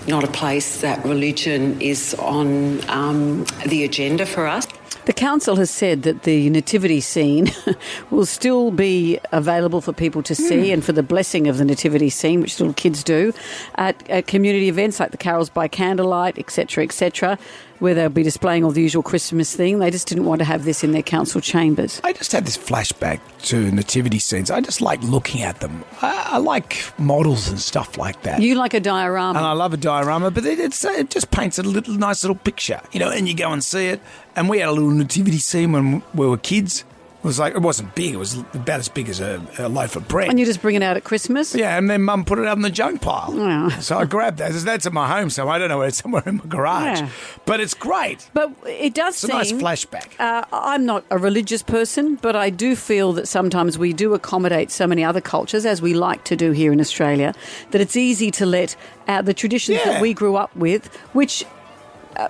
not a place that religion is on the agenda for us. The council has said that the nativity scene will still be available for people to see and for the blessing of the nativity scene, which little kids do, at community events like the Carols by Candlelight, etc., where they'll be displaying all the usual Christmas thing. They just didn't want to have this in their council chambers. I just had this flashback to nativity scenes. I just like looking at them. I like models and stuff like that. You like a diorama. And I love a diorama, but it just paints a nice little picture, and you go and see it. And we had a little nativity scene when we were kids. It wasn't big. It was about as big as a loaf of bread. And you just bring it out at Christmas? Yeah, and then Mum put it out in the junk pile. Yeah. So I grabbed that. That's at my home, so I don't know where it's somewhere in my garage. Yeah. But it's great. But it does seem... It's a nice flashback. I'm not a religious person, but I do feel that sometimes we do accommodate so many other cultures, as we like to do here in Australia, that it's easy to let out the traditions that we grew up with, which...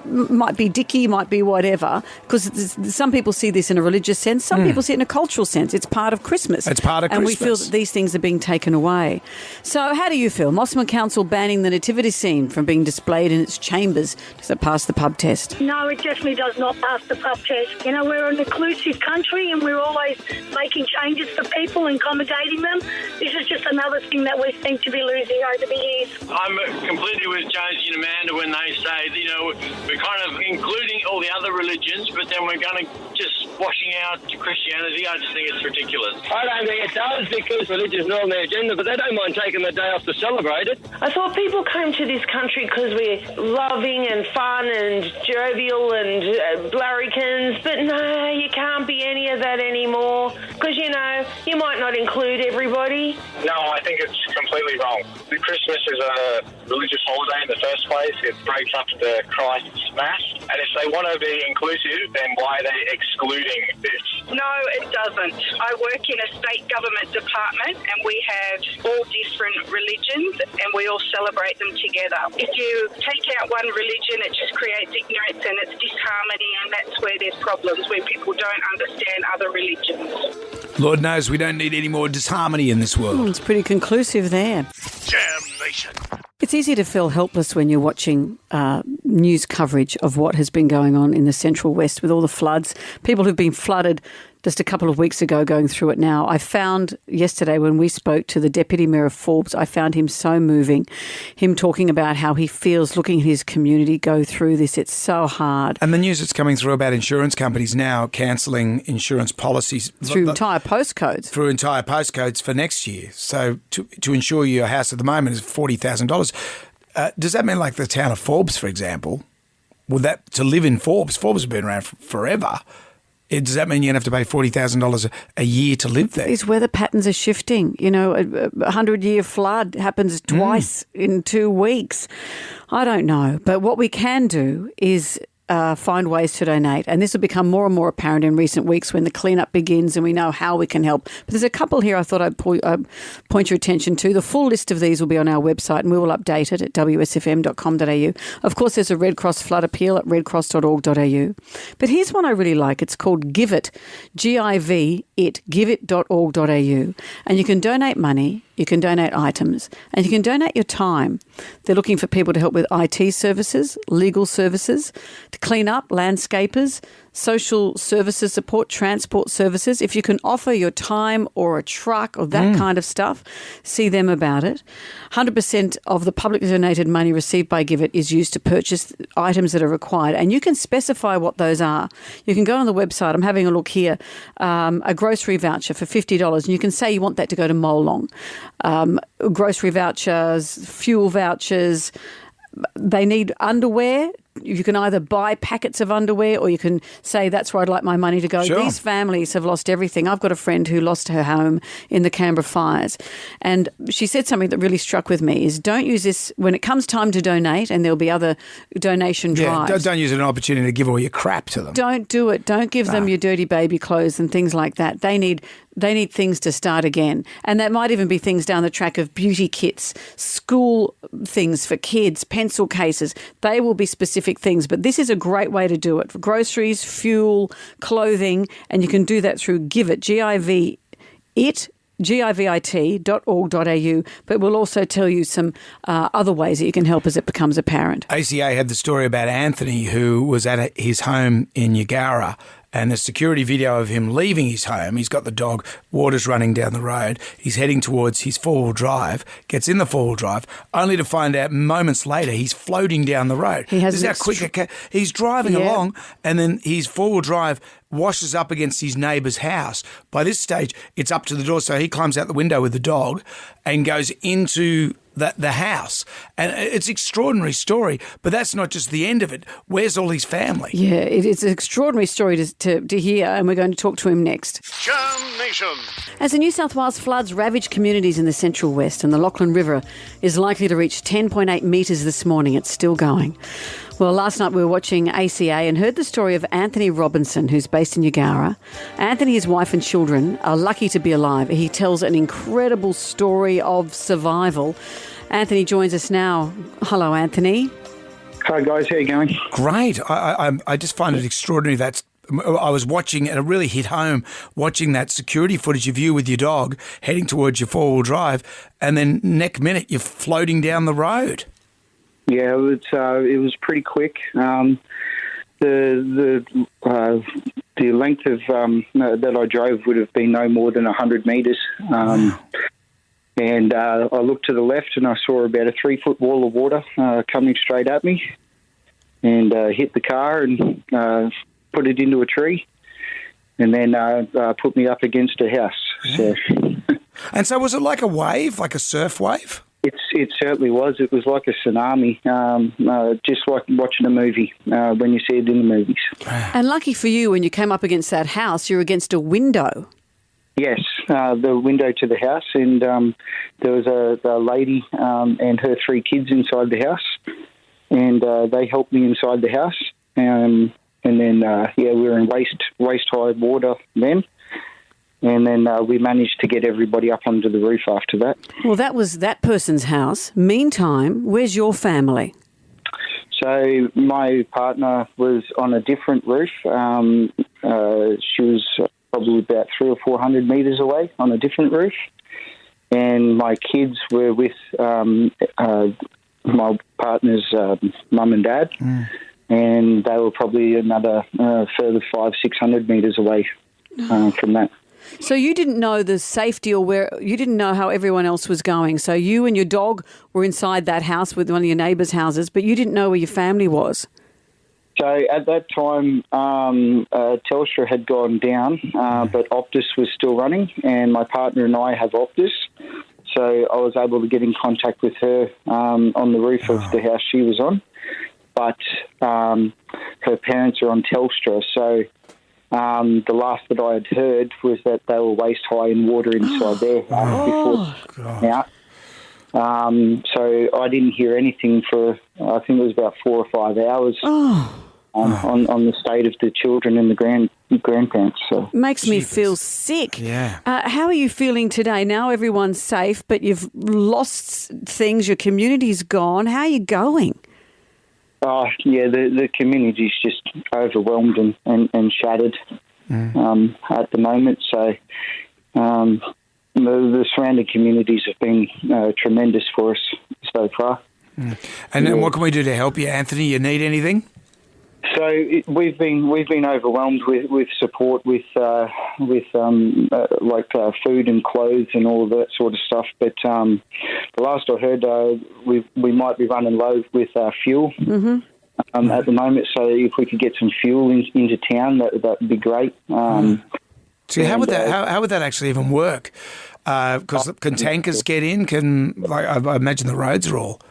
might be dicky, might be whatever, because some people see this in a religious sense, some people see it in a cultural sense. It's part of Christmas. It's part of Christmas. And we feel Christmas. that these things are being taken away. So how do you feel? Mossman Council banning the nativity scene from being displayed in its chambers. Does it pass the pub test? No, it definitely does not pass the pub test. We're an inclusive country and we're always making changes for people and accommodating them. This is just another thing that we seem to be losing over the years. I'm completely with Jonesy and Amanda when they say, we're kind of including all the other religions, but then we're going to just washing out Christianity. I just think it's ridiculous. I don't think it does because religion's not on their agenda, but they don't mind taking the day off to celebrate it. I thought people came to this country because we're loving and fun and jovial and larrikins, but no, you can't be any of that anymore because, you might not include everybody. No, I think it's completely wrong. Christmas is a religious holiday in the first place. It breaks up the Christ's Mass. And if they want to be inclusive, then why are they excluding this? No, it doesn't. I work in a state government department and we have all different religions and we all celebrate them together. If you take out one religion, it just creates ignorance and it's disharmony, and that's where there's problems, when people don't understand other religions. Lord knows we don't need any more disharmony in this world. It's pretty conclusive there. Jam Nation. It's easy to feel helpless when you're watching news coverage of what has been going on in the Central West with all the floods, people who've been flooded just a couple of weeks ago going through it now. I found yesterday when we spoke to the Deputy Mayor of Forbes, I found him so moving, him talking about how he feels looking at his community go through this. It's so hard. And the news that's coming through about insurance companies now cancelling insurance policies. Through entire postcodes. Through entire postcodes for next year. So to insure your house at the moment is $40,000. Does that mean like the town of Forbes, for example, to live in Forbes has been around forever. Does that mean you're going to have to pay $40,000 a year to live there? These weather patterns are shifting. A 100-year flood happens twice in 2 weeks. I don't know. But what we can do is find ways to donate. And this will become more and more apparent in recent weeks when the cleanup begins and we know how we can help. But there's a couple here I thought I'd point your attention to. The full list of these will be on our website and we will update it at wsfm.com.au. Of course, there's a Red Cross flood appeal at redcross.org.au. But here's one I really like. It's called Give It, Give it.org.au. And you can donate money. you can donate items, and you can donate your time. They're looking for people to help with IT services, legal services, to clean up, landscapers, social services support, transport services. If you can offer your time or a truck or that kind of stuff, see them about it. 100% of the publicly donated money received by Give It is used to purchase items that are required, and you can specify what those are. You can go on the website. I'm having a look here. A grocery voucher for $50, and you can say you want that to go to Molong. Grocery vouchers, fuel vouchers. They need underwear. You can either buy packets of underwear or you can say that's where I'd like my money to go. Sure. These families have lost everything. I've got a friend who lost her home in the Canberra fires, and she said something that really struck with me is don't use this when it comes time to donate, and there'll be other donation drives. Yeah, don't use it as an opportunity to give all your crap to them. Don't do it. Don't give them your dirty baby clothes and things like that. They need things to start again. And that might even be things down the track of beauty kits, school things for kids, pencil cases. They will be specific things, but this is a great way to do it. For groceries, fuel, clothing, and you can do that through Give It, givit.org.au, but we'll also tell you some other ways that you can help as it becomes apparent. ACA had the story about Anthony, who was at his home in Yagara, and a security video of him leaving his home. He's got the dog, water's running down the road. He's heading towards his four-wheel drive, gets in the four-wheel drive, only to find out moments later he's floating down the road. This is how quick he's driving along, and then his four-wheel drive washes up against his neighbour's house. By this stage, it's up to the door, so he climbs out the window with the dog and goes into the house. And it's an extraordinary story, but that's not just the end of it. Where's all his family? Yeah, it's an extraordinary story to hear, and we're going to talk to him next. Jam Nation. As the New South Wales floods ravage communities in the Central West, and the Lachlan River is likely to reach 10.8 metres this morning, it's still going. Well, last night we were watching ACA and heard the story of Anthony Robinson, who's based in Yagara. Anthony, his wife and children are lucky to be alive. He tells an incredible story of survival. Anthony joins us now. Hello, Anthony. Hi, guys. How are you going? Great. I just find it extraordinary that I was watching, and it really hit home, watching that security footage of you with your dog heading towards your four-wheel drive, and then next minute you're floating down the road. Yeah, it was pretty quick. The length of that I drove would have been no more than 100 metres. And I looked to the left and I saw about a 3-foot wall of water coming straight at me, and hit the car and put it into a tree, and then put me up against a house. So. And so was it like a wave, like a surf wave? It certainly was. It was like a tsunami, just like watching a movie when you see it in the movies. And lucky for you, when you came up against that house, you were against a window. Yes, the window to the house, and there was a lady and her 3 kids inside the house, and they helped me inside the house, and then we were in waist-high water then. And then we managed to get everybody up onto the roof after that. Well, that was that person's house. Meantime, where's your family? So my partner was on a different roof. She was probably about 300 or 400 metres away on a different roof. And my kids were with my partner's mum and dad. And they were probably another further 500-600 metres away from that. So you didn't know the safety or you didn't know how everyone else was going. So you and your dog were inside that house with one of your neighbours' houses, but you didn't know where your family was. So at that time, Telstra had gone down, but Optus was still running, and my partner and I have Optus. So I was able to get in contact with her on the roof of the house she was on. But her parents are on Telstra, so the last that I had heard was that they were waist high in water inside their house before out. So I didn't hear anything for, I think it was about 4 or 5 hours on the state of the children and the grandparents. So. Makes me feel sick. Yeah. How are you feeling today? Now everyone's safe, but you've lost things, your community's gone. How are you going? The community's just overwhelmed and shattered at the moment. So, the surrounding communities have been tremendous for us so far. And then what can we do to help you, Anthony? You need anything? So we've been overwhelmed with support with food and clothes and all of that sort of stuff. But the last I heard, we might be running low with fuel at the moment. So if we could get some fuel into town, that would be great. So how would that actually even work? Because can tankers get in? I imagine the roads are all.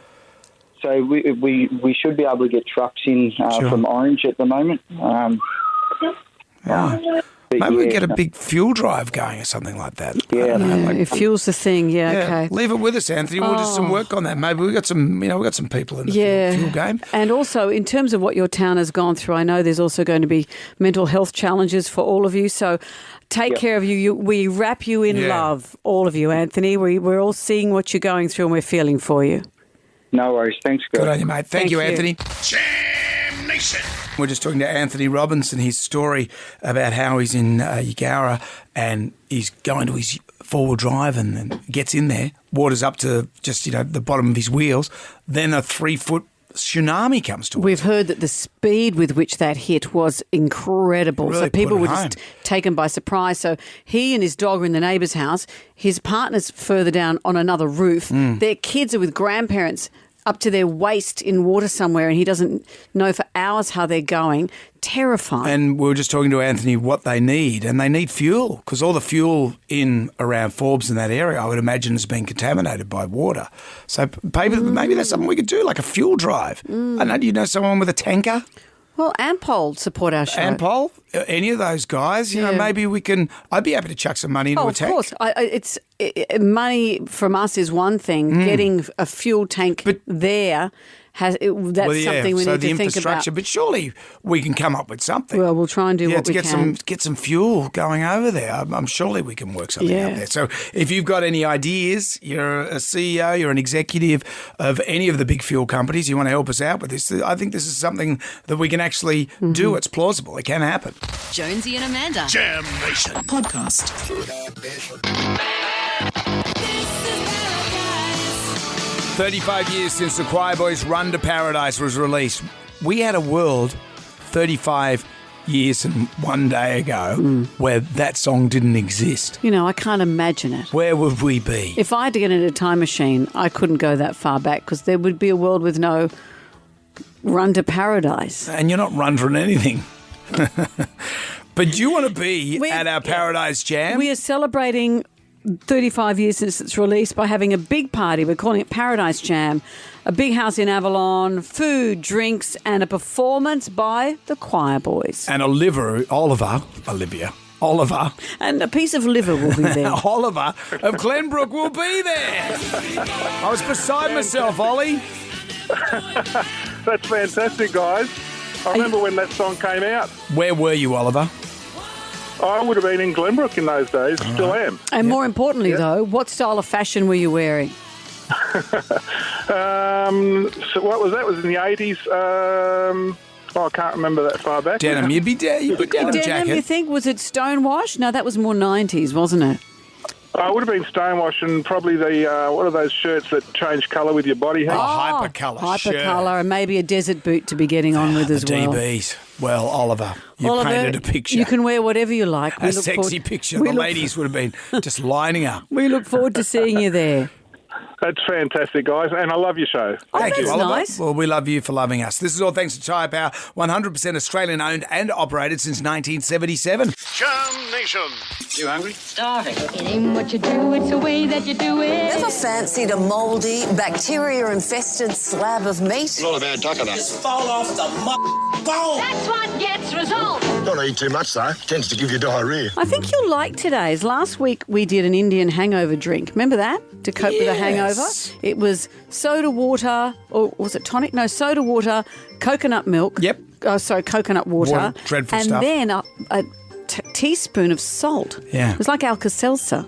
So we should be able to get trucks in from Orange at the moment. Maybe we get a big fuel drive going or something like that. If fuel's the thing, okay. Leave it with us, Anthony. We'll do some work on that. Maybe we got some people in the fuel game. And also, in terms of what your town has gone through, I know there's also going to be mental health challenges for all of you. So take care of you. We wrap you in love, all of you, Anthony. We're all seeing what you're going through and we're feeling for you. No worries. Thanks, guys. Good on you, mate. Thank you, Anthony. Jam Nation. We're just talking to Anthony Robinson, his story about how he's in Eugowra and he's going to his four-wheel drive and then gets in there, water's up to just, the bottom of his wheels, then a 3-foot tsunami comes towards We've heard that the speed with which that hit was incredible. Really so people put it were just taken by surprise. So he and his dog are in the neighbour's house. His partner's further down on another roof. Their kids are with grandparents up to their waist in water somewhere, and he doesn't know for hours how they're going. Terrifying. And we were just talking to Anthony what they need, and they need fuel because all the fuel in around Forbes in that area, I would imagine, has been contaminated by water. So maybe that's something we could do, like a fuel drive. I know, do you know someone with a tanker? Well, Ampol support our show. Ampol, any of those guys, maybe we can. I'd be happy to chuck some money into a tank. Of course, money from us is one thing. Getting a fuel tank there. That's something we need to think about. So the infrastructure, but surely we can come up with something. Well, we'll try and do what we can. Get some fuel going over there. I'm surely we can work something out there. So if you've got any ideas, you're a CEO, you're an executive of any of the big fuel companies, you want to help us out with this, I think this is something that we can actually do. It's plausible. It can happen. Jonesy and Amanda. Jam Nation. Podcast. 35 years since the Choir Boys' Run to Paradise was released. We had a world 35 years and one day ago where that song didn't exist. I can't imagine it. Where would we be? If I had to get in a time machine, I couldn't go that far back because there would be a world with no Run to Paradise. And you're not running anything. But do you want to be at our Paradise Jam? We are celebrating 35 years since it's released by having a big party. We're calling it Paradise Jam. A big house in Avalon, food, drinks, and a performance by the Choir Boys. And Oliver. And a piece of liver will be there. Oliver of Glenbrook will be there. I was beside myself, Ollie. That's fantastic, guys. I remember when that song came out. Where were you, Oliver? I would have been in Glenbrook in those days. Still am. And more importantly, though, what style of fashion were you wearing? So what was that? Was in the 80s. I can't remember that far back. Denim. You'd be denim jacket. Denim, you think? Was it stonewash? No, that was more 90s, wasn't it? I would have been stonewash and probably the, what are those shirts that change colour with your body? Hypercolour shirt. Hypercolour, and maybe a desert boot to be getting on with as well. DBs. Well, Oliver, you painted a picture. You can wear whatever you like. A sexy picture. The ladies would have been just lining up. We look forward to seeing you there. That's fantastic, guys, and I love your show. Thank you, Oliver. Nice. Well, we love you for loving us. This is all thanks to Tyre Power, 100% Australian-owned and operated since 1977. Jam Nation. You hungry? Starving. It ain't what you do, it's the way that you do it. Never fancied a mouldy, bacteria-infested slab of meat? Not a bad tucker, though. Just fall off the bone. That's what gets results. Don't eat too much, though. Tends to give you diarrhea. I think you'll like today's. Last week we did an Indian hangover drink. Remember that? To cope with a hangover? It was soda water, or was it tonic? No, soda water, coconut milk. Yep. Coconut water. Dreadful and stuff. And then a teaspoon of salt. Yeah. It was like Alka-Seltzer.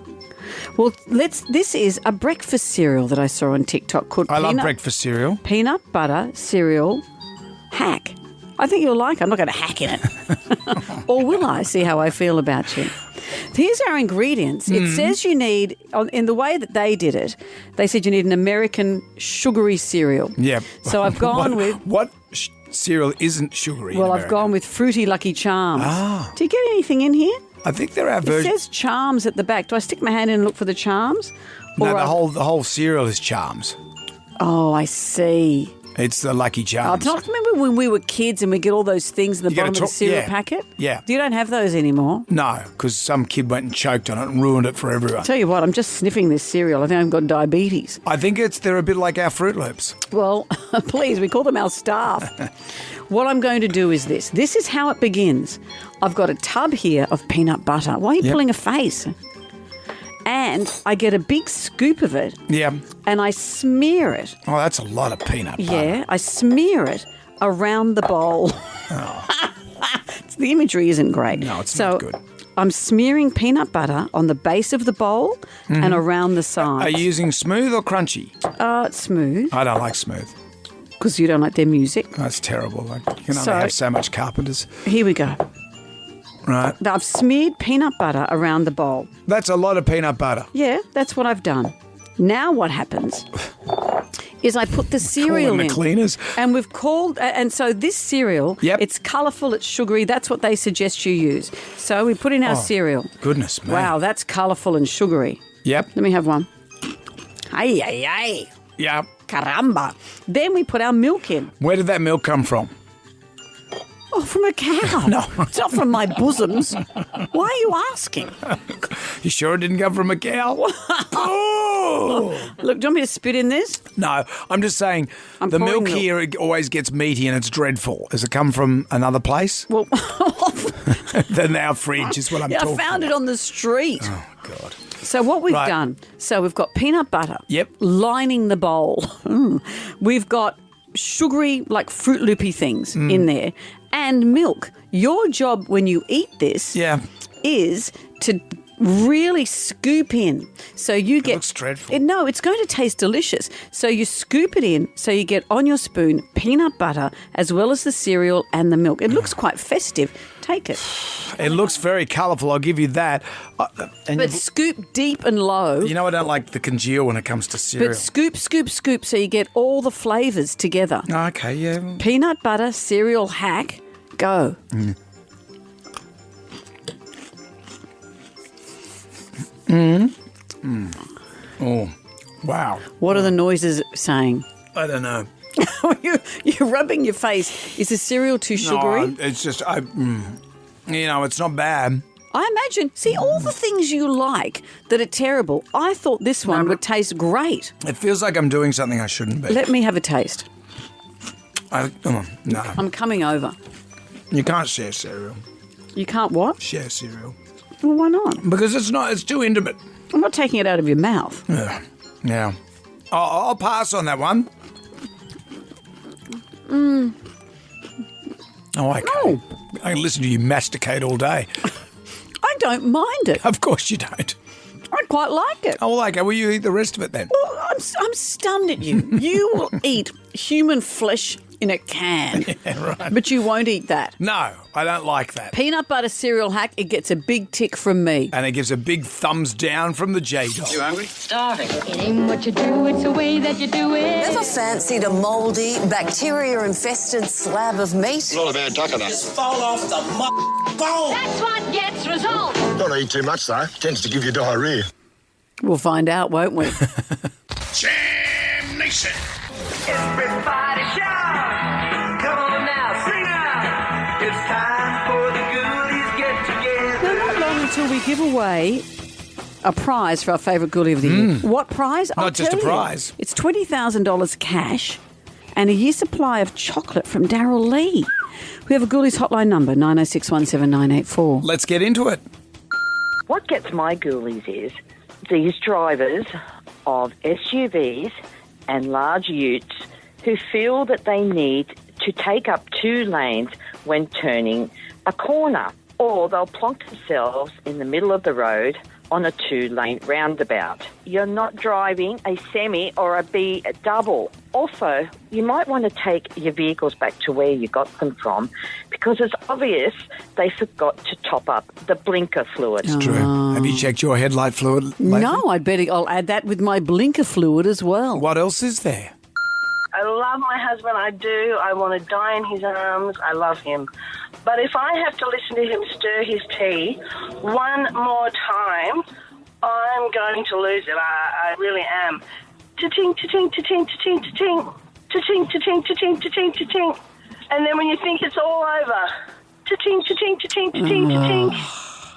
Well, this is a breakfast cereal that I saw on TikTok called I love breakfast cereal. Peanut butter cereal hack. I think you'll like it. I'm not going to hack in it. Or will I? See how I feel about you. Here's our ingredients. It says you need, in the way that they did it, they said you need an American sugary cereal. Yeah. So I've gone with... What cereal isn't sugary? Well, I've gone with Fruity Lucky Charms. Ah. Do you get anything in here? I think there are It versions. says Charms at the back. Do I stick my hand in and look for the Charms? No, Or the whole cereal is Charms. Oh, I see. It's the Lucky Charms. Remember when we were kids and we get all those things in the You gotta bottom of the talk- cereal yeah. packet? Yeah. You don't have those anymore. No, because some kid went and choked on it and ruined it for everyone. I'll tell you what, I'm just sniffing this cereal. I think I've got diabetes. I think they're a bit like our Fruit Loops. Well, please, we call them our staff. What I'm going to do is this. This is how it begins. I've got a tub here of peanut butter. Why are you pulling a face? And I get a big scoop of it Yeah. and I smear it. Oh, that's a lot of peanut butter. Yeah, I smear it around the bowl. The imagery isn't great. No, it's so not good. I'm smearing peanut butter on the base of the bowl and around the sides. Are you using smooth or crunchy? It's smooth I don't like smooth. because you don't like their music. That's terrible. Like, you can only So- have so much Carpenters. Here we go. Right. Now, I've smeared peanut butter around the bowl. That's a lot of peanut butter. Yeah, that's what I've done. Now what happens is I put the cereal Calling in. the cleaners. And we've called, and so this cereal, it's colourful, it's sugary, that's what they suggest you use. So we put in our cereal. Goodness me. Wow, that's colourful and sugary. Yep. Let me have one. Ay, ay, ay. Yep. Caramba. Then we put our milk in. Where did that milk come from? Oh, from a cow. No. It's not from my bosoms. Why are you asking? You sure it didn't come from a cow? Oh! Look, do you want me to spit in this? No, I'm just saying the pouring milk milk. here it always gets meaty and it's dreadful. Has it come from another place? Well, Then our fridge is what I'm yeah, I talking found it on the street. Oh, God. So what we've Right. done, so we've got peanut butter Yep. lining the bowl. We've got sugary, like Fruit Loopy things in there, and milk. Your job when you eat this is to really scoop in. So you get... looks dreadful. No, it's going to taste delicious. So you scoop it in, so you get on your spoon peanut butter as well as the cereal and the milk. It looks quite festive. Take it. It looks very colourful, I'll give you that. But scoop deep and low. You know I don't like the congeal when it comes to cereal. But scoop, scoop, scoop so you get all the flavours together. Okay, yeah. Peanut butter cereal hack, go. Oh, wow. What are the noises saying? I don't know. You're rubbing your face. Is the cereal too sugary? No, it's just, it's not bad. I imagine, see, all the things you like that are terrible, I thought this one would taste great. It feels like I'm doing something I shouldn't be. Let me have a taste. No. I'm coming over. You can't share cereal. You can't what? Share cereal. Well, why not? Because it's too intimate. I'm not taking it out of your mouth. Yeah. I'll pass on that one. Oh, I can't. I can listen to you masticate all day. I don't mind it. Of course you don't. I quite like it. Oh, okay. Will you eat the rest of it then? Well, I'm stunned at you. You will eat human flesh in a can. Yeah, right. But you won't eat that. No, I don't like that. Peanut butter cereal hack, it gets a big tick from me. And it gives a big thumbs down from the J-Dog. You hungry? Starving. It ain't what you do, it's the way that you do it. Never fancied a mouldy, bacteria-infested slab of meat? Not a bad duck of that. Fall off the bone. That's what gets results. Don't eat too much, though. Tends to give you diarrhea. We'll find out, won't we? Jam Nation. Everybody shout. Come on now, sing out. It's time for the Ghoulies get together. No, not long until we give away a prize for our favourite Ghoulie of the Year. What prize? I'll Not just tell a you. prize. It's $20,000 cash and a year's supply of chocolate from Daryl Lee. We have a Ghoulies hotline number, 906179984. Let's get into it. What gets my ghoulies is these drivers of SUVs and large utes who feel that they need to take up 2 lanes when turning a corner, or they'll plonk themselves in the middle of the road on a 2-lane roundabout. You're not driving a semi or a B double. Also, you might want to take your vehicles back to where you got them from because it's obvious they forgot to top up the blinker fluid. It's true. Have you checked your headlight fluid lately? No, I'll add that with my blinker fluid as well. What else is there? I love my husband, I do. I want to die in his arms. I love him. But if I have to listen to him stir his tea one more time, I'm going to lose it. I really am. Ta-ting, ta-ting, ta-ting, ta-ting, ta-ting. Ta-ting, ta-ting, ta-ting, ta-ting, ta-ting. And then when you think it's all over, ta-ting, ta-ting, ta-ting, ta-ting, ta-ting.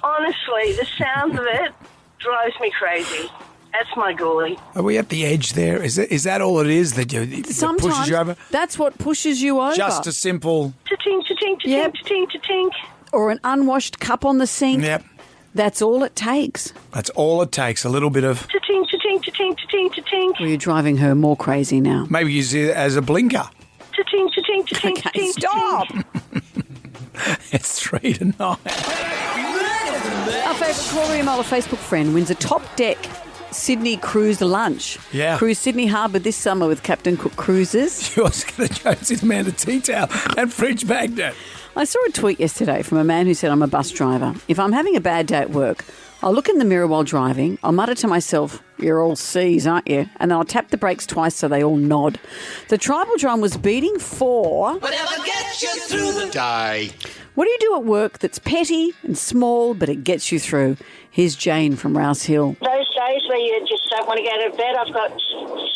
Honestly, the sound of it drives me crazy. That's my ghoulie. Are we at the edge there? Is that all it is that pushes you over? That's what pushes you over. Just a simple... Ta-ting, ta-ting, ta-ting, Yep. ta-ting, ta-ting. Or an unwashed cup on the sink. Yep. That's all it takes. That's all it takes, a little bit of... Ta-ting, ta-ting, ta-ting, ta-ting, ta-ting. Well, you're driving her more crazy now. Maybe use it as a blinker. Ta-ting, ta-ting, ta-ting, Okay, ta-ting, stop. It's 3 to 9. Our favourite caller email, a Facebook friend, wins a top deck Sydney cruise lunch. Yeah. Cruise Sydney Harbour this summer with Captain Cook Cruises. You're going to Jonesy Amanda tea towel and fridge magnet. I saw a tweet yesterday from a man who said, I'm a bus driver. If I'm having a bad day at work, I'll look in the mirror while driving. I'll mutter to myself, you're all C's, aren't you? And then I'll tap the brakes twice so they all nod. The tribal drum was beating for... Whatever gets you through the day. What do you do at work that's petty and small, but it gets you through? Here's Jane from Rouse Hill. Those days where you just don't want to go to bed, I've got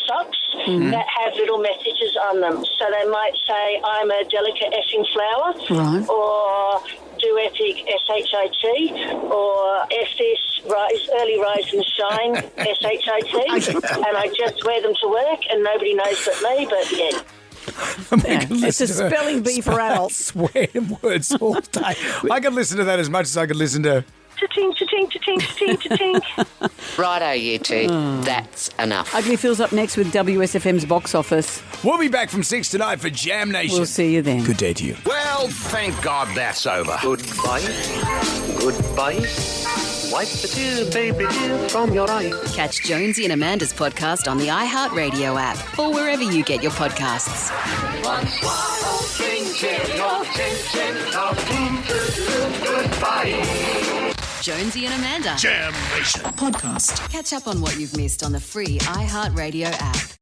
socks that have little messages on them. So they might say, I'm a delicate effing flower. Right. Or do epic SHIT. Or F this, early rise and shine, SHIT. And I just wear them to work and nobody knows but me, but yeah. It's a spelling bee for adults. Swear words all day. I could listen to that as much as I could listen to... Ta-ting, ta-ting, ta-ting, ta-ting, ta-ting. Righto, you two. That's enough. Ugly Feels up next with WSFM's box office. We'll be back from 6 to 9 for Jam Nation. We'll see you then. Good day to you. Well, thank God that's over. Goodbye. Goodbye. Wipe the tears, baby dear, from your eye. Catch Jonesy and Amanda's podcast on the iHeartRadio app or wherever you get your podcasts. Goodbye. Jonesy and Amanda. Jam Nation. Podcast. Catch up on what you've missed on the free iHeartRadio app.